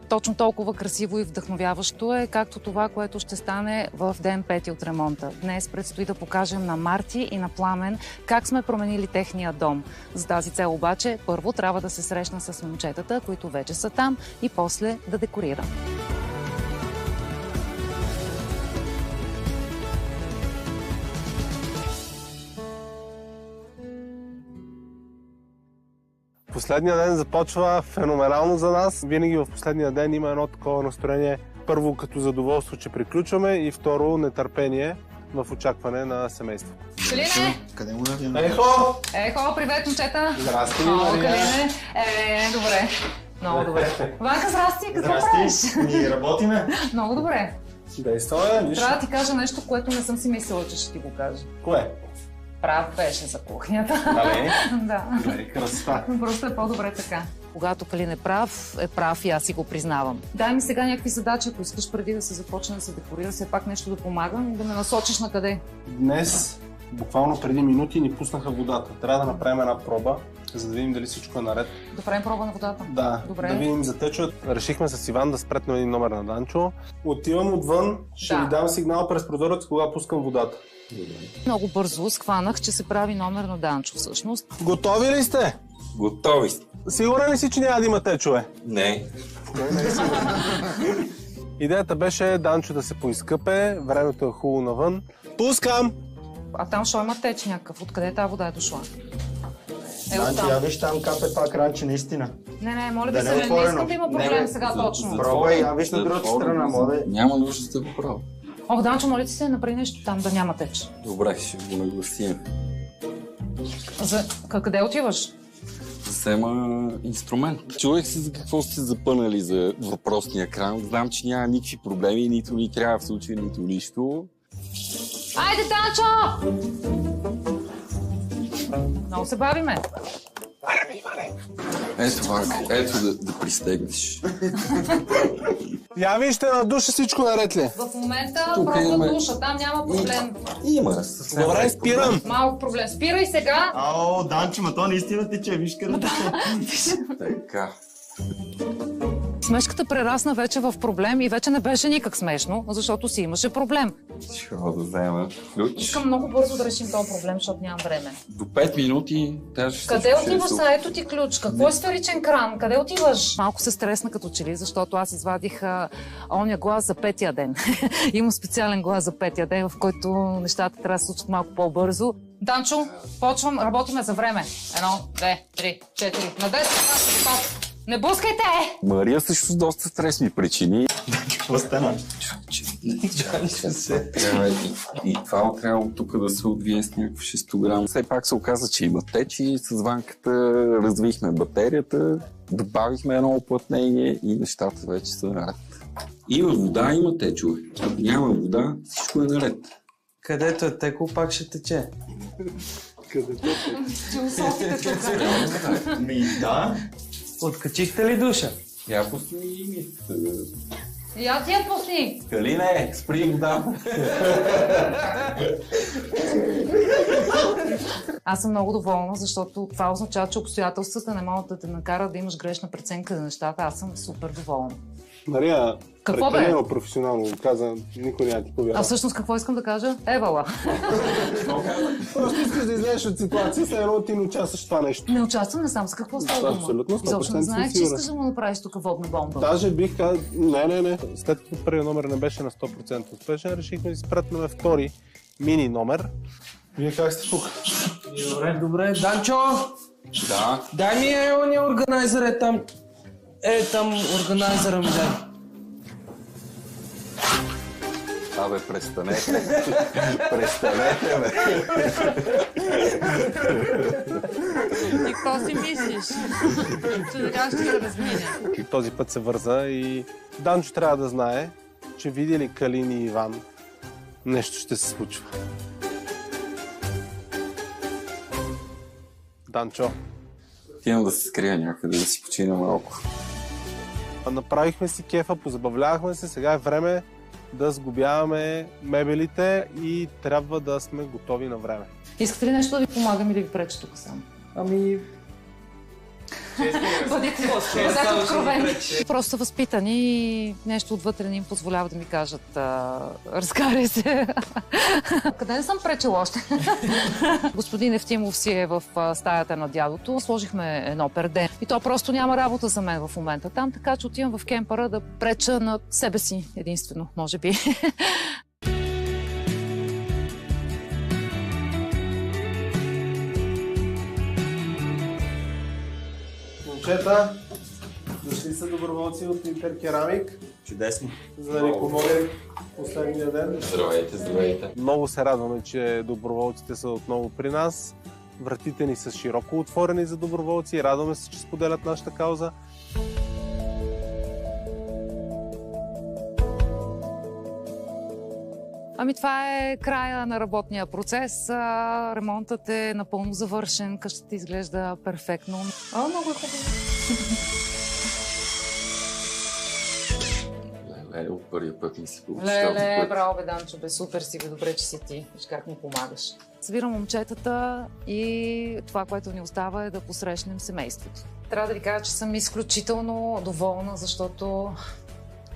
Точно толкова красиво и вдъхновяващо е, както това, което ще стане в ден 5 от ремонта. Днес предстои да покажем на Марти и на Пламен как сме променили техния дом. За тази цел обаче първо трябва да се срещна с момчетата, които вече са там, и после да декорирам. Последния ден започва феноменално за нас. Винаги в последния ден има едно такова настроение. Първо като задоволство, че приключваме, и второ нетърпение в очакване на семейството. Калине! Къде му да ви? Ехо, привет, момчета! Здрасти, Мария! Калине! Добре. Много добре. Ванка, здрасти! Какво правиш? Ние работиме. Много добре. Действаме, нищо. Трябва да ти кажа нещо, което не съм си мислила, че ще ти го кажа. Кое? Прав беше за кухнята. Нали? Да. Красота. Просто е по-добре така. Когато Калин е прав и аз си го признавам. Дай ми сега някакви задачи, ако искаш преди да се започне да се декорира, все пак нещо да помагам и да ме насочиш на къде. Днес, буквално преди минути, ни пуснаха водата. Трябва да направим една проба, за да видим дали всичко е наред. Да правим проба на водата? Да, добре. Да видим за течове. Решихме с Иван да спретнем един номер на Данчо. Отивам отвън, ще ви дам сигнал през прозорец, кога пускам водата. Много бързо схванах, че се прави номер на Данчо всъщност. Готови ли сте? Готови сте. Сигурен ли си, че няма да има течове? Не. Идеята беше Данчо да се поизкъпе, времето е хубаво навън. Пускам! А там шо има теч някакъв? Откъде тази вода е дошла? Я виж там капе това кранче, наистина. Не, моля ви се, не искам да има проблем сега точно. Пробвай, я виж на другата страна, моля. Няма нужда да го правя. Ох, Данчо, моля ти се, направи нещо там да няма теч. Добре, ще го нагласим. Къде отиваш? Взема инструмент. Чувах се за какво сте запънали за въпросния кран. Знам, че няма никакви проблеми, нито ни трябва в случай, нито нищо. Айде, Данчо! Много се бавиме. Ето, Ванка, ето да пристегнеш. Я вижте на душа всичко наред ли? В момента пробва душа, там няма проблем. Има. Добре, спирам. Малко проблем. Спирай сега. Ао, Данчо, ма то наистина тече, виж къде тече. Така. Смешката прерасна вече в проблем и вече не беше никак смешно, защото си имаше проблем. Ще да взема ключ. Искам много бързо да решим този проблем, защото нямам време. До 5 минути даже... Къде отиваш сега? Ето ти ключ. Какво е сферичен кран? Къде отиваш? Малко се стресна като че ли, защото аз извадих ония глас за 5-я ден. Имам специален глас за 5-я ден, в който нещата трябва да се случат малко по-бързо. Данчо, почвам, работиме за време. 1, 2, 3, 4, на 10, стоп! Не блъскайте! Мария също доста стрес ми причини. Какво стана? И това трябва тук да се отвие с някакъв шестограм. Все пак се оказа, че има теч и с Ванката развихме батерията, добавихме едно оплътнение и нещата вече са наред. Има вода, има течове. Ако няма вода, всичко е наред. Където е текло, пак ще тече. Където е текло. Философите тук. Да. Откачихте ли душа? Я пусни и мислите. И аз я пусни. Калине, спри вода. Аз съм много доволна, защото това означава, че обстоятелствата не могат да те накарат да имаш грешна преценка за нещата. Аз съм супер доволна. Мария, какво прекалено професионално го каза, никой няма ти повярва. А всъщност какво искам да кажа? Евала. Просто искаш да излезеш от ситуация, след едно ти не участваш в това нещо. Не участвам, не знам с какво става дума. Абсолютно, 100% изобщо не знаех, че сигурен. искаш да му направиш тук водна бомба. Даже бих казал, не. След като първият номер не беше на 100% успешен, решихме да изпратим втори мини номер. Вие как сте тук? Добре. Данчо! Да. Дай ми ония органайзър там. Там органайзъра ми дай. Абе, престанете. Престанете, бе. И какво си мислиш? Че така ще се размине. И този път се върза и Данчо трябва да знае, че види ли Калин и Иван, нещо ще се случва. Данчо. Имам да се скрия някъде, да си почина малко. Направихме си кефа, позабавлявахме се, сега е време да сглобяваме мебелите и трябва да сме готови на време. Искате ли нещо да ви помагам или ви преча тук само? Ами... Бъдете откровени. Просто възпитани и нещо отвътре не им позволява да ми кажат разкарай се. Къде не съм пречила още? Господин Евтимов си е в стаята на дядото. Сложихме едно перде. И то просто няма работа за мен в момента там, така че отивам в кемпъра да преча на себе си единствено, може би. Момчета, дошли са доброволци от Интеркерамик. Чудесно. За да ни помогнем последния ден. Здравейте, здравейте. Много се радваме, че доброволците са отново при нас. Вратите ни са широко отворени за доброволци. Радваме се, че споделят нашата кауза. Ами това е края на работния процес. Ремонтът е напълно завършен. Къщата изглежда перфектно. Много е хубаво. Леле, от първия път ми се получи. Леле, браво бе, Данчо, бе, супер си бе, добре, че си ти. Виж как ми помагаш. Събирам момчетата и това, което ни остава е да посрещнем семейството. Трябва да ви кажа, че съм изключително доволна, защото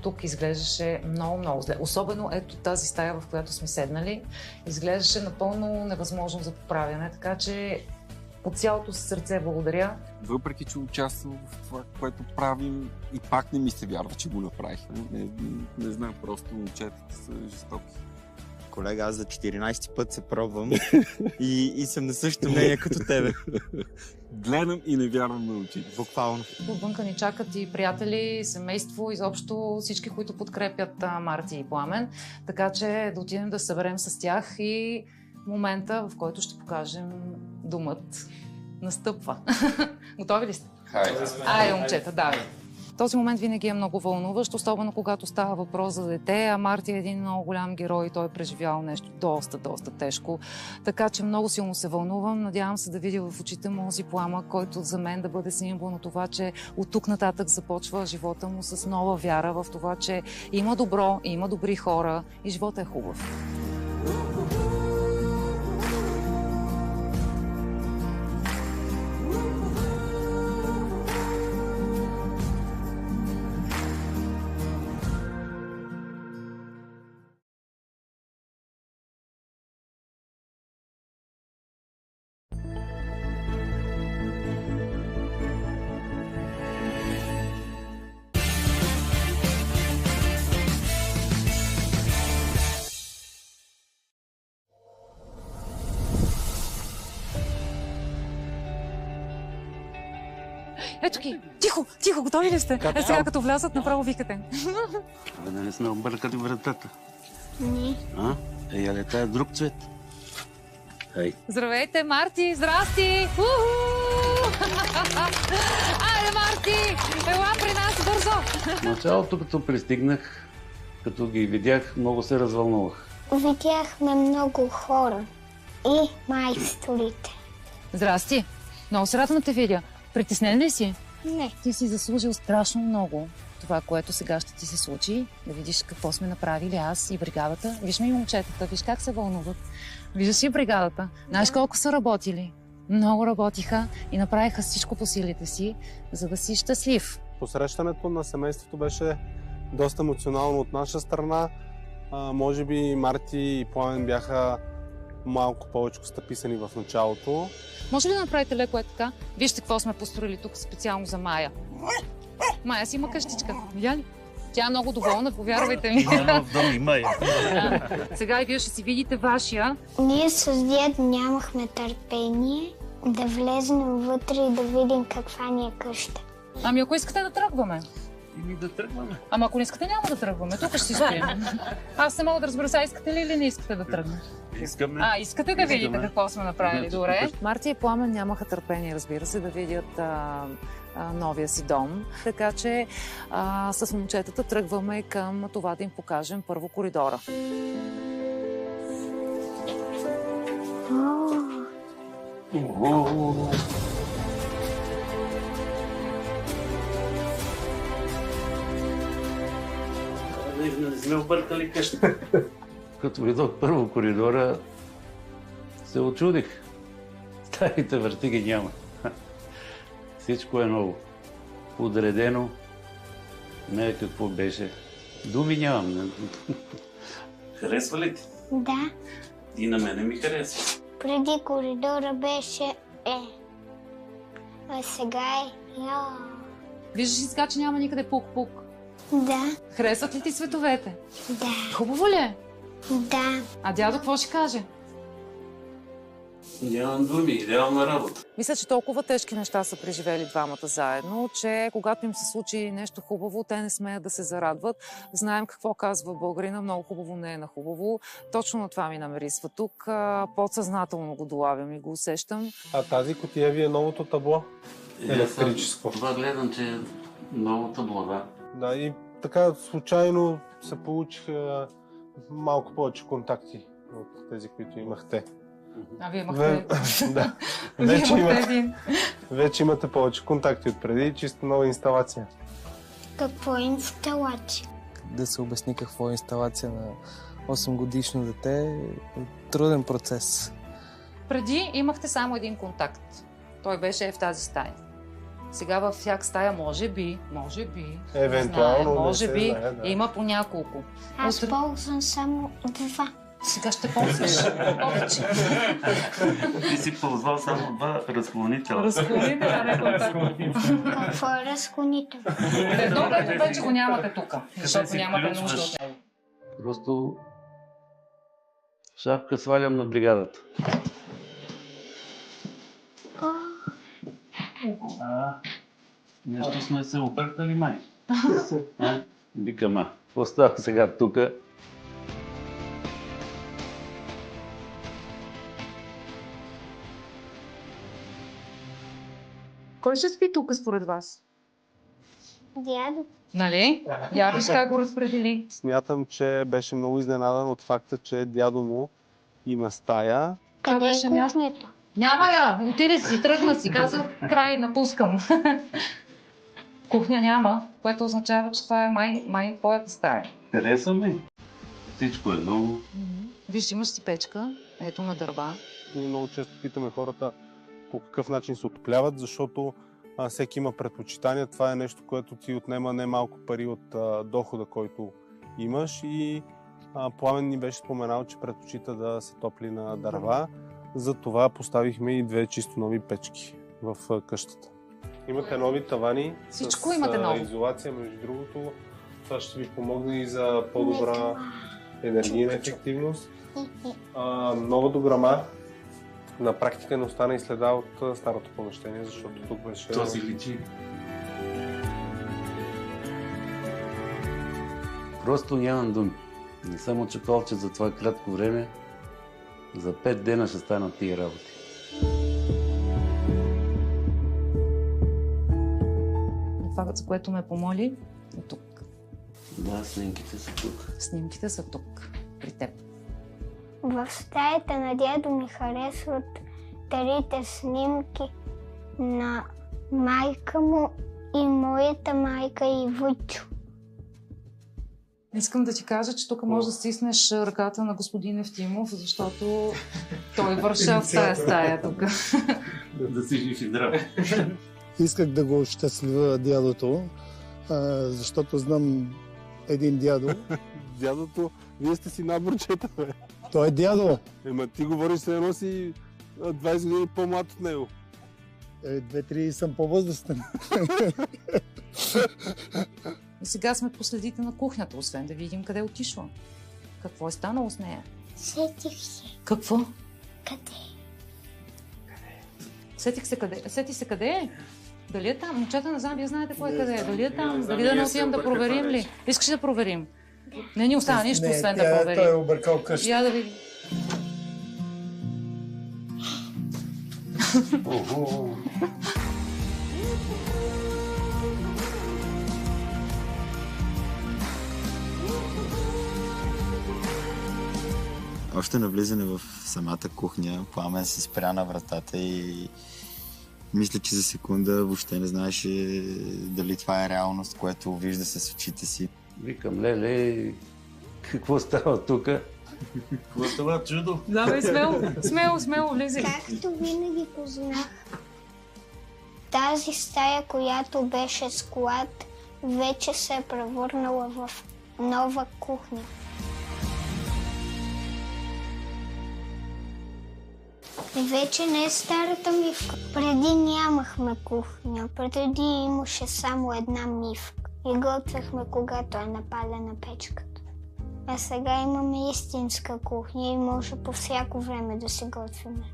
тук изглеждаше много зле. Особено ето тази стая, в която сме седнали, изглеждаше напълно невъзможно за поправяне, така че от цялото си сърце благодаря. Въпреки, че участвам в това, което правим, и пак не ми се вярва, че го направихме. Не знам, просто момчетата са жестоки. Колега, аз за 14-ти път се пробвам и съм на същото мнение като тебе. Гледам и не вярвам на очите. Буквално. Отвънка ни чакат и приятели, семейство, изобщо всички, които подкрепят Марти и Пламен. Така че да отидем да съберем с тях и момента, в който ще покажем думът, настъпва. Готови ли сте? Хайде, момчета, давай. Този момент винаги е много вълнуващ, особено когато става въпрос за дете, а Марти е един много голям герой и той е преживял нещо доста тежко. Така че много силно се вълнувам. Надявам се да видя в очите му този пламък, който за мен да бъде символ на това, че от тук нататък започва живота му с нова вяра в това, че има добро, има добри хора и живота е хубав. Ето ги! Тихо, готови ли сте? Сега като влязат, направо викате. Абе, да не сме объркали вратата. Не. Але тая друг цвет. Ей. Здравейте, Марти! Здрасти! Айде, Марти! Ела при нас бързо! В началото, като пристигнах, като ги видях, много се развълнувах. Видяхме много хора и майсторите. Здрасти! Много се радвам да те видя. Притеснен ли си? Не. Ти си заслужил страшно много. Това, което сега ще ти се случи, да видиш какво сме направили аз и бригадата. Виж ми момчетата, виж как се вълнуват. Виждаш ли бригадата? Знаеш колко са работили? Много работиха и направиха всичко по силите си, за да си щастлив. Посрещането на семейството беше доста емоционално от наша страна. Може би Марти и Пламен бяха малко повече стъписани в началото. Може ли да направите леко така? Вижте какво сме построили тук специално за Майя. Майя си има къщичка, видя ли? Тя е много доволна, повярвайте ми. Няма в дом и Майя. Сега и вие ще си видите вашия. Ние с дядо нямахме търпение да влезем вътре и да видим каква ни е къща. Ами ако искате да тръгваме. Ими да тръгваме. Ама ако не искате, няма да тръгваме. Тук ще си стоим. Аз не мога да разбера, сега искате ли или не искате да тръгнем? Искаме. Искате да видите какво сме направили. Добре. Марти и Пламен нямаха търпение, разбира се, да видят новия си дом. Така че с момчетата тръгваме към това да им покажем първо коридора. Не сме объркали къща. Като влизах първо коридора, се очудих. Старите въртиги няма. Всичко е ново. Подредено. Не е какво беше. Думи нямам. Харесва ли ти? Да. И на мене ми харесва. Преди коридора беше а сега е Виждаш ли сега, че няма никъде пук-пук? Да. Харесват ли ти световете? Да. Хубаво ли е? Да. А дядо какво ще каже? Нямам думи, идеална работа. Мисля, че толкова тежки неща са преживели двамата заедно, че когато им се случи нещо хубаво, те не смеят да се зарадват. Знаем какво казва българина, много хубаво не е на хубаво. Точно на това ми намирисва тук. Подсъзнателно го долавям и го усещам. А тази кутия ви е новото табло? Електрическо. Това гледам, че е ново табло, да. Да, и така случайно се получиха малко повече контакти от тези, които имахте. А вие имахте... Да. Вече имате повече контакти от преди, чисто нова инсталация. Какво е инсталация? Да се обясни какво е инсталация на 8-годишно дете е труден процес. Преди имахте само един контакт. Той беше в тази стая. Сега във всяка стая може би, евентуално, може би, има по няколко. Аз ползвам само 2. Сега ще ползваш повече. Ти си ползвал само 2 разклонителя. Разклонителя, не контакт. Какво е разклонител? Едно, което вече го нямате тук, защото нямате нужда от него. Просто шапка свалям на бригадата. Нещо сме се объркали, май. Викам, какво става сега тук? Кой ще спи тук според вас? Дядо. Нали? Я виж как го разпредели. Смятам, че беше много изненадан от факта, че дядо му има стая. Къде е кухнята? Няма я! Отиде си, тръгна си. Казах, край, напускам. Кухня няма, което означава, че това е май твоята стая. Хареса ми. Всичко е ново. Виж, имаш си печка, ето на дърва. Ние много често питаме хората по какъв начин се отопляват, защото всеки има предпочитания. Това е нещо, което ти отнема не малко пари от дохода, който имаш. И Пламен ни беше споменал, че предпочита да се топли на дърва. Затова поставихме и 2 чисто нови печки в къщата. Имате нови тавани. Всичко имате ново. Изолация, между другото. Това ще ви помогне и за по-добра енергийна ефективност. Нова дограма. На практика не остана и следа от старото помещение, защото тук беше... То си личи. Просто нямам думи. Не съм очаквал, че за това кратко време, за 5 дена ще станат тия работи. Това, за което ме помоли, е тук. Да, снимките са тук. Снимките са тук, при теб. В стаята на дядо ми харесват старите снимки на майка му и моята майка и Вучо. Искам да ти кажа, че тук може да стиснеш ръката на господин Евтимов, защото той върша в тази стая тук. Да си жив и здрав. Исках да го щастлива дядото, защото знам един дядо. Дядото, вие сте си наборчета, бе. Той е дядо. Ема ти говориш, се едно си 20 години по-млад от него. 2-3 съм по-възрастен. И сега сме по следите на кухнята, освен да видим къде е отишла. Какво е станало с нея? Сетих се. Какво? Къде? Сети се къде е? Дали е там? Момчета, не знам, вие знаете кой е къде е. Дали е там? Дали да не отидем да проверим ли? Искаш да проверим? Не ни остана нищо, освен да проверим. Той е объркал къща. Я да видим. Още навлизане в самата кухня, Пламен се спря на вратата и мисля, че за секунда въобще не знаеше дали това е реалност, което вижда с очите си. Викам, леле, какво става тук? Какво е това чудо? Да, бе, смело, влизай. Както винаги познах. Тази стая, която беше склад, вече се е превърнала в нова кухня. Вече не е старата мивка. Преди нямахме кухня, преди имаше само една мивка и готвехме, когато е напалена печката. А сега имаме истинска кухня и може по всяко време да се готвиме.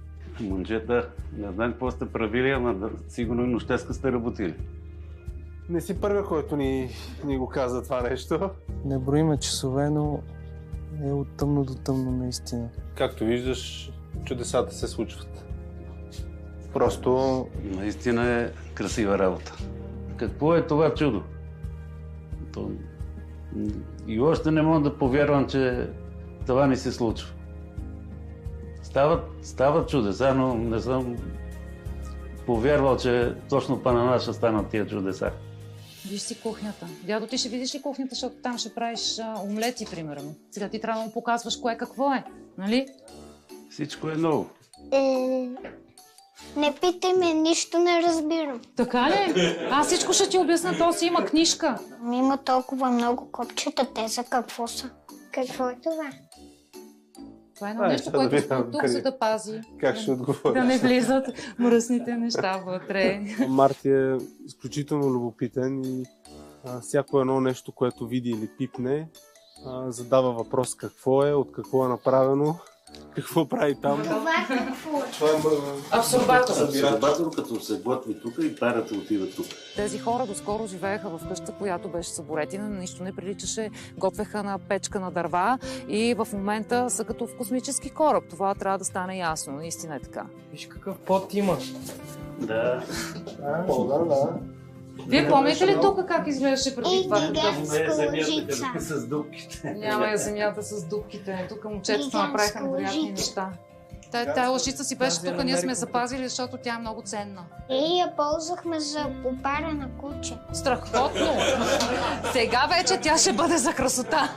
Момчета, не знам какво сте правили, ама сигурно и нощеска сте работили. Не си първия, който ни го каза това нещо. Не броиме часове, но е от тъмно до тъмно наистина. Както виждаш, чудесата се случват. Просто... Наистина е красива работа. Какво е това чудо? И още не мога да повярвам, че това ни се случва. Стават чудеса, но не съм повярвал, че точно па на нас ще станат тия чудеса. Виж си кухнята. Дядо, ти ще видиш ли кухнята, защото там ще правиш омлети, примерно. Сега ти трябва да му показваш кое какво е, нали? Всичко е ново. Не питай ме, нищо не разбирам. Така ли? Аз всичко ще ти обясна, то си има книжка. Има толкова много копчета, те за какво са? Какво е това? Това е едно нещо, което сме тук, за да пази. Как ще отговориш? Да не влизат мръсните неща вътре. Марти е изключително любопитен и всяко едно нещо, което види или пипне, задава въпрос какво е, от какво е направено, какво прави там. Това какво е? Това е абсорбатор. Абсорбатор, като се готви тук и парата отива тук. Тези хора доскоро живееха в къща, която беше съборетина, нищо не приличаше, готвеха на печка на дърва и в момента са като в космически кораб. Това трябва да стане ясно, наистина е така. Виж какъв пот има. Да. Да. Вие помните ли тук как изглеждаше преди това? Земята с дупките. Няма я земята с дупките. Тук момчетата направиха невероятни неща. Тая лъжица си беше тук, ние сме запазили, защото тя е много ценна. И я ползвахме за опара на куче. Страхотно! Сега вече тя ще бъде за красота.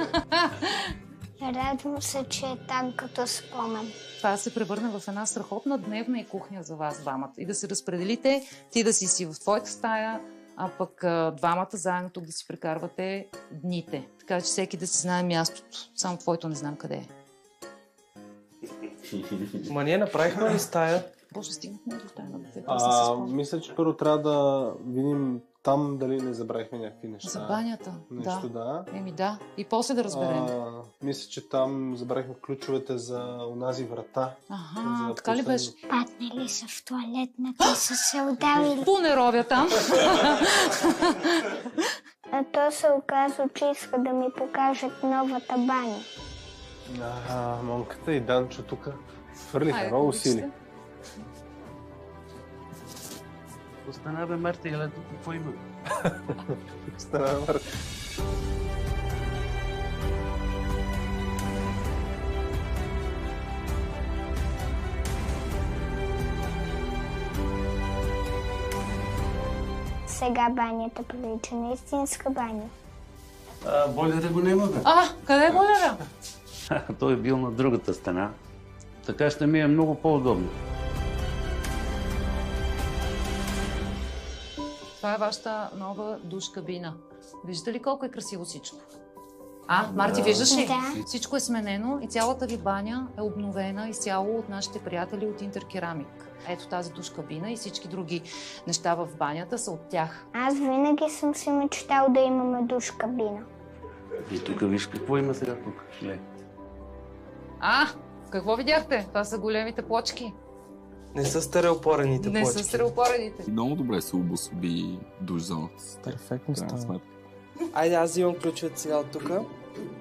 Радвам се, че е там като спомен. Това се превърна в една страхотна дневна и кухня за вас двамата. И да се разпределите, ти да си в твоята стая, а пък двамата заедно тук да си прекарвате дните. Така че всеки да си знае мястото. Само твоето не знам къде е. Ма ние направихме ли стая? Боже, стигнахме до стая на детето. Мисля, че първо трябва да видим там дали не забравихме някакви неща. За банята. Нещо, да. Да. И после да разберем. Мисля, че там забравихме ключовете за онази врата. Така ли беше? Паднали са в туалетната, са се удавили. Пу не ровя там. А то се оказа, че иска да ми покажат новата баня. Монката и Данчо тук свърлиха много усилия. Остана бе, Марта, еле тук какво има? Остана бе, Марта. сега банята прилича на истинска баня. Бойлера го няма, бе. Къде е бойлера? Той е бил на другата стена. Така ще ми е много по-удобно. Това е вашата нова душ кабина. Виждате ли колко е красиво всичко? Марти, виждаш ли? Да. Всичко е сменено и цялата ви баня е обновена изцяло от нашите приятели от Интеркерамик. Ето тази душ кабина и всички други неща в банята са от тях. Аз винаги съм си мечтал да имаме душ кабина. И тук виж какво има сега тук. Какво видяхте? Това са големите плочки. Не са стереопорените плочки. Не са стереопорените. Много добре се обособи душ зоната. Перфектно става. Айде, аз имам ключовете сега от тук,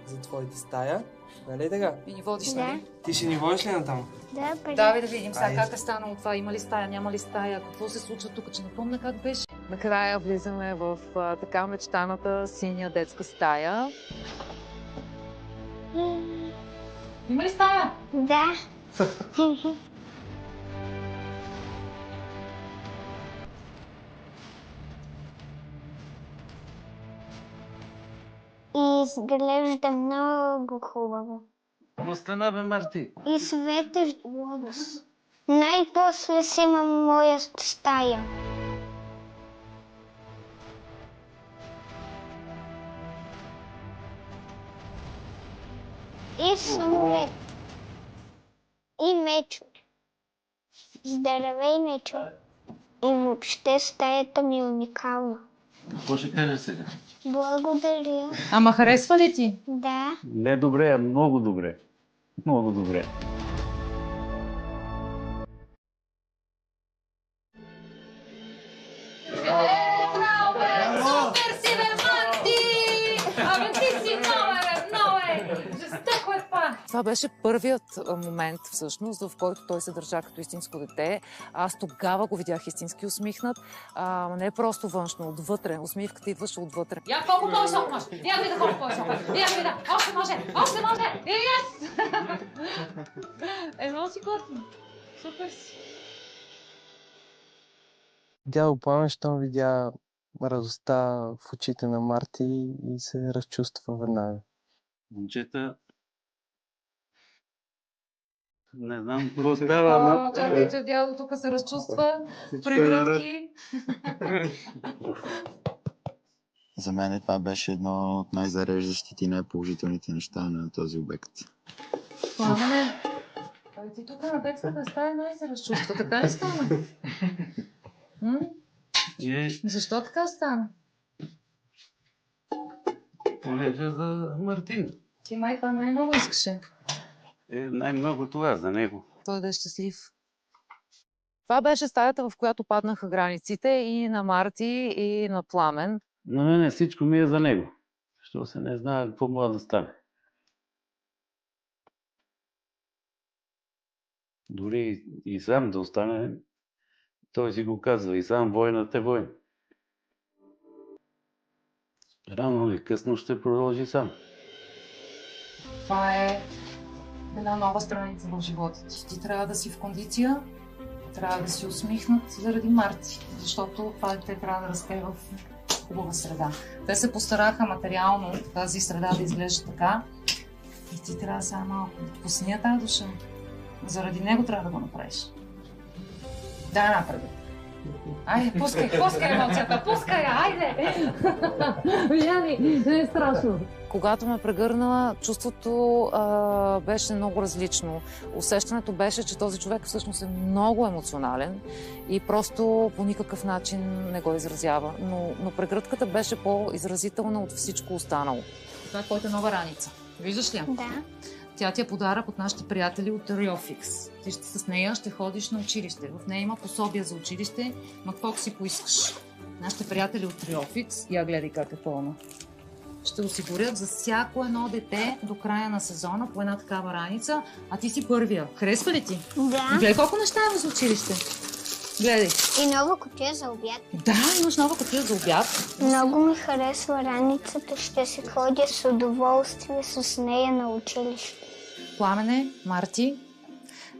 за твоите стая. Нали така? И ни водиш, нали? Ти ще ни водиш ли натам? Да, Давай да видим сега как е станало това. Има ли стая, няма ли стая, какво се случва тук, че напомня как беше. Накрая влизаме в така мечтаната синя детска стая. Има ли стая? Да. И изглежда много хубаво. Остана, бе, Марти. И светещ глобус. Най-после си имам моя стая. И самолет. И мечо. Здравей, мечо. И въобще стаята ми е уникална. Какво ще кажеш сега? Благодаря. Ама харесва ли ти? Да. Не добре, а много добре. Много добре. Супер си, бе, Марти! Абе, ти си нове! Жестоко е това! Това беше първият момент, всъщност, в който той се държа като истинско дете. Аз тогава го видях истински усмихнат. Не просто външно, отвътре. Усмивката идваше отвътре. Я колко повече може! Я вида колко повече може! Я вида! Още може! Още може! И yes! Много си готвим. Супер си. Дядо Пламен, щом видя радостта в очите на Марти и се разчувства веднага. Момчета, не знам какво става. Чакайте, дядо тук се разчувства. Прегръдки. За мен това беше едно от най-зареждащите и най-положителните неща на този обект. Пламене, ти тук на детската стая най-се разчувства. Така ли стана? Защо така стана? Понеже за Мартин. Ти май това най-много искаше. Най-много това за него. Той да е щастлив. Това беше стаята, в която паднаха границите и на Марти, и на Пламен. На мене всичко ми е за него. Що се не знае какво може да стане. Дори и сам да остане, той си го казва, и сам войната е война. Рано или късно ще продължи сам. Това е една нова страница в живота ти. Ти трябва да си в кондиция, трябва да си усмихнат заради Марти, защото това дете трябва да расте в хубава среда. Те се постараха материално тази среда да изглежда така и ти трябва сега малко да пусня тази душа. Заради него трябва да го направиш. Да, напред. Айде, пускай емоцията, пускай я, айде! Яни, не е страшно. Когато ме прегърнала, чувството беше много различно. Усещането беше, че този човек всъщност е много емоционален и просто по никакъв начин не го изразява. Но прегръдката беше по-изразителна от всичко останало. Това е твоята нова раница. Виждаш ли я? Да. Тя ти е подарък от нашите приятели от Riofix. Ти с нея ще ходиш на училище. В нея има пособия за училище, но каквото си поискаш. Нашите приятели от Riofix, я гледай как е пълна, ще осигурят за всяко едно дете до края на сезона по една такава раница, а ти си първия. Харесва ли ти? Да. Гледай колко неща има за училище. Гледай. И нова кутия за обяд. Да, имаш нова кутия за обяд. Много ми харесва раницата. Ще се ходя с удоволствие с нея на училище. Пламене, Марти,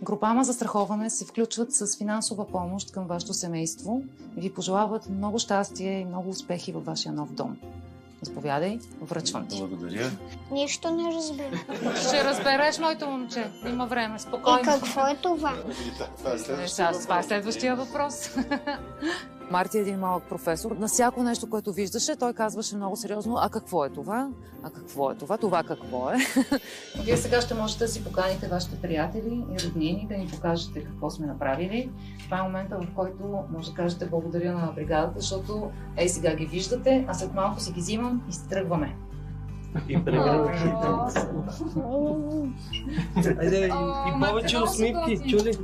Групама застраховане се включват с финансова помощ към вашето семейство и ви пожелават много щастие и много успехи във вашия нов дом. Заповядай, връчвам ти. Благодаря. Нищо не разбира. Ще разбереш, моето момче. Има време, спокойно. И какво е това? Това е следващия въпрос. Марти е един малък професор. На всяко нещо, което виждаше, той казваше много сериозно: а какво е това? А какво е това? Това какво е? Вие сега ще можете да си поканите вашите приятели и роднини, да ни покажете какво сме направили. Това е момента, в който може да кажете благодаря на бригадата, защото сега ги виждате, а след малко си ги взимам и си тръгваме. И Айде, и повече усмивки, чули?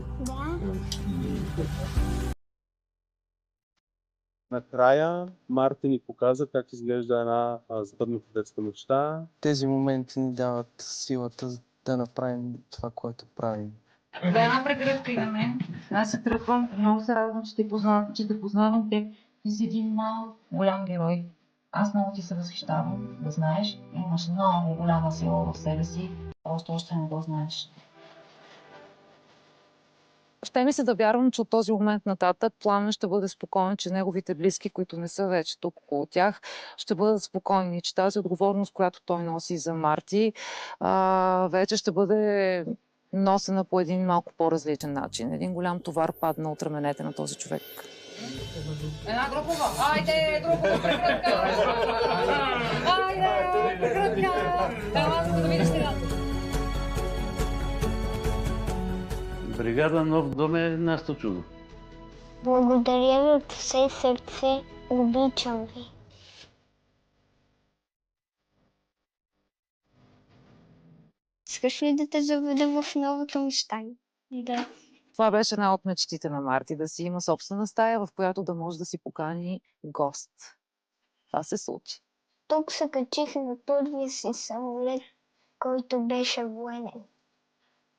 Накрая Марти ни показа как изглежда една западната детска мечта. Тези моменти ни дават силата да направим това, което правим. Да, една прегръдка и на мен. Аз се тръгвам. Много се радвам, че те познавам. Ти си един малък голям герой. Аз много ти се възхищавам, да знаеш. Имаш много голяма сила в себе си. Просто още не го знаеш. Ще ми се да вярвам, че от този момент нататък Пламен ще бъде спокоен, че неговите близки, които не са вече тук около тях, ще бъдат спокойни, че тази отговорност, която той носи за Марти, вече ще бъде носена по един малко по-различен начин. Един голям товар падна от раменете на този човек. Една групова! Айде, групова прегръдка! Айде, прегръдка! Ела, да видиш сега! Бригада Нов дом е нашето чудо. Благодаря ви от все сърце. Обичам ви. Искаш ли да те заведа в новата ми стая? Да. Това беше една от мечтите на Марти, да си има собствена стая, в която да може да си покани гост. Това се случи. Тук се качих на първия си самолет, който беше военен.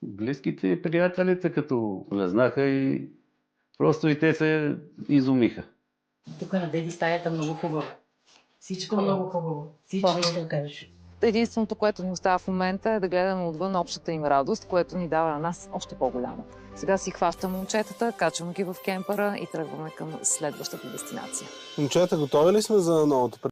Близките и приятелите, като влезнаха и просто и те се изумиха. Тук на Деди стаята много хубаво. Всичко много хубаво. Всичко ще кажеш. Единственото, което ни остава в момента е да гледаме отвън общата им радост, което ни дава на нас още по-голямо. Сега си хващам момчетата, качвам ги в кемпера и тръгваме към следващата дестинация. Момчета, готови ли сме за новото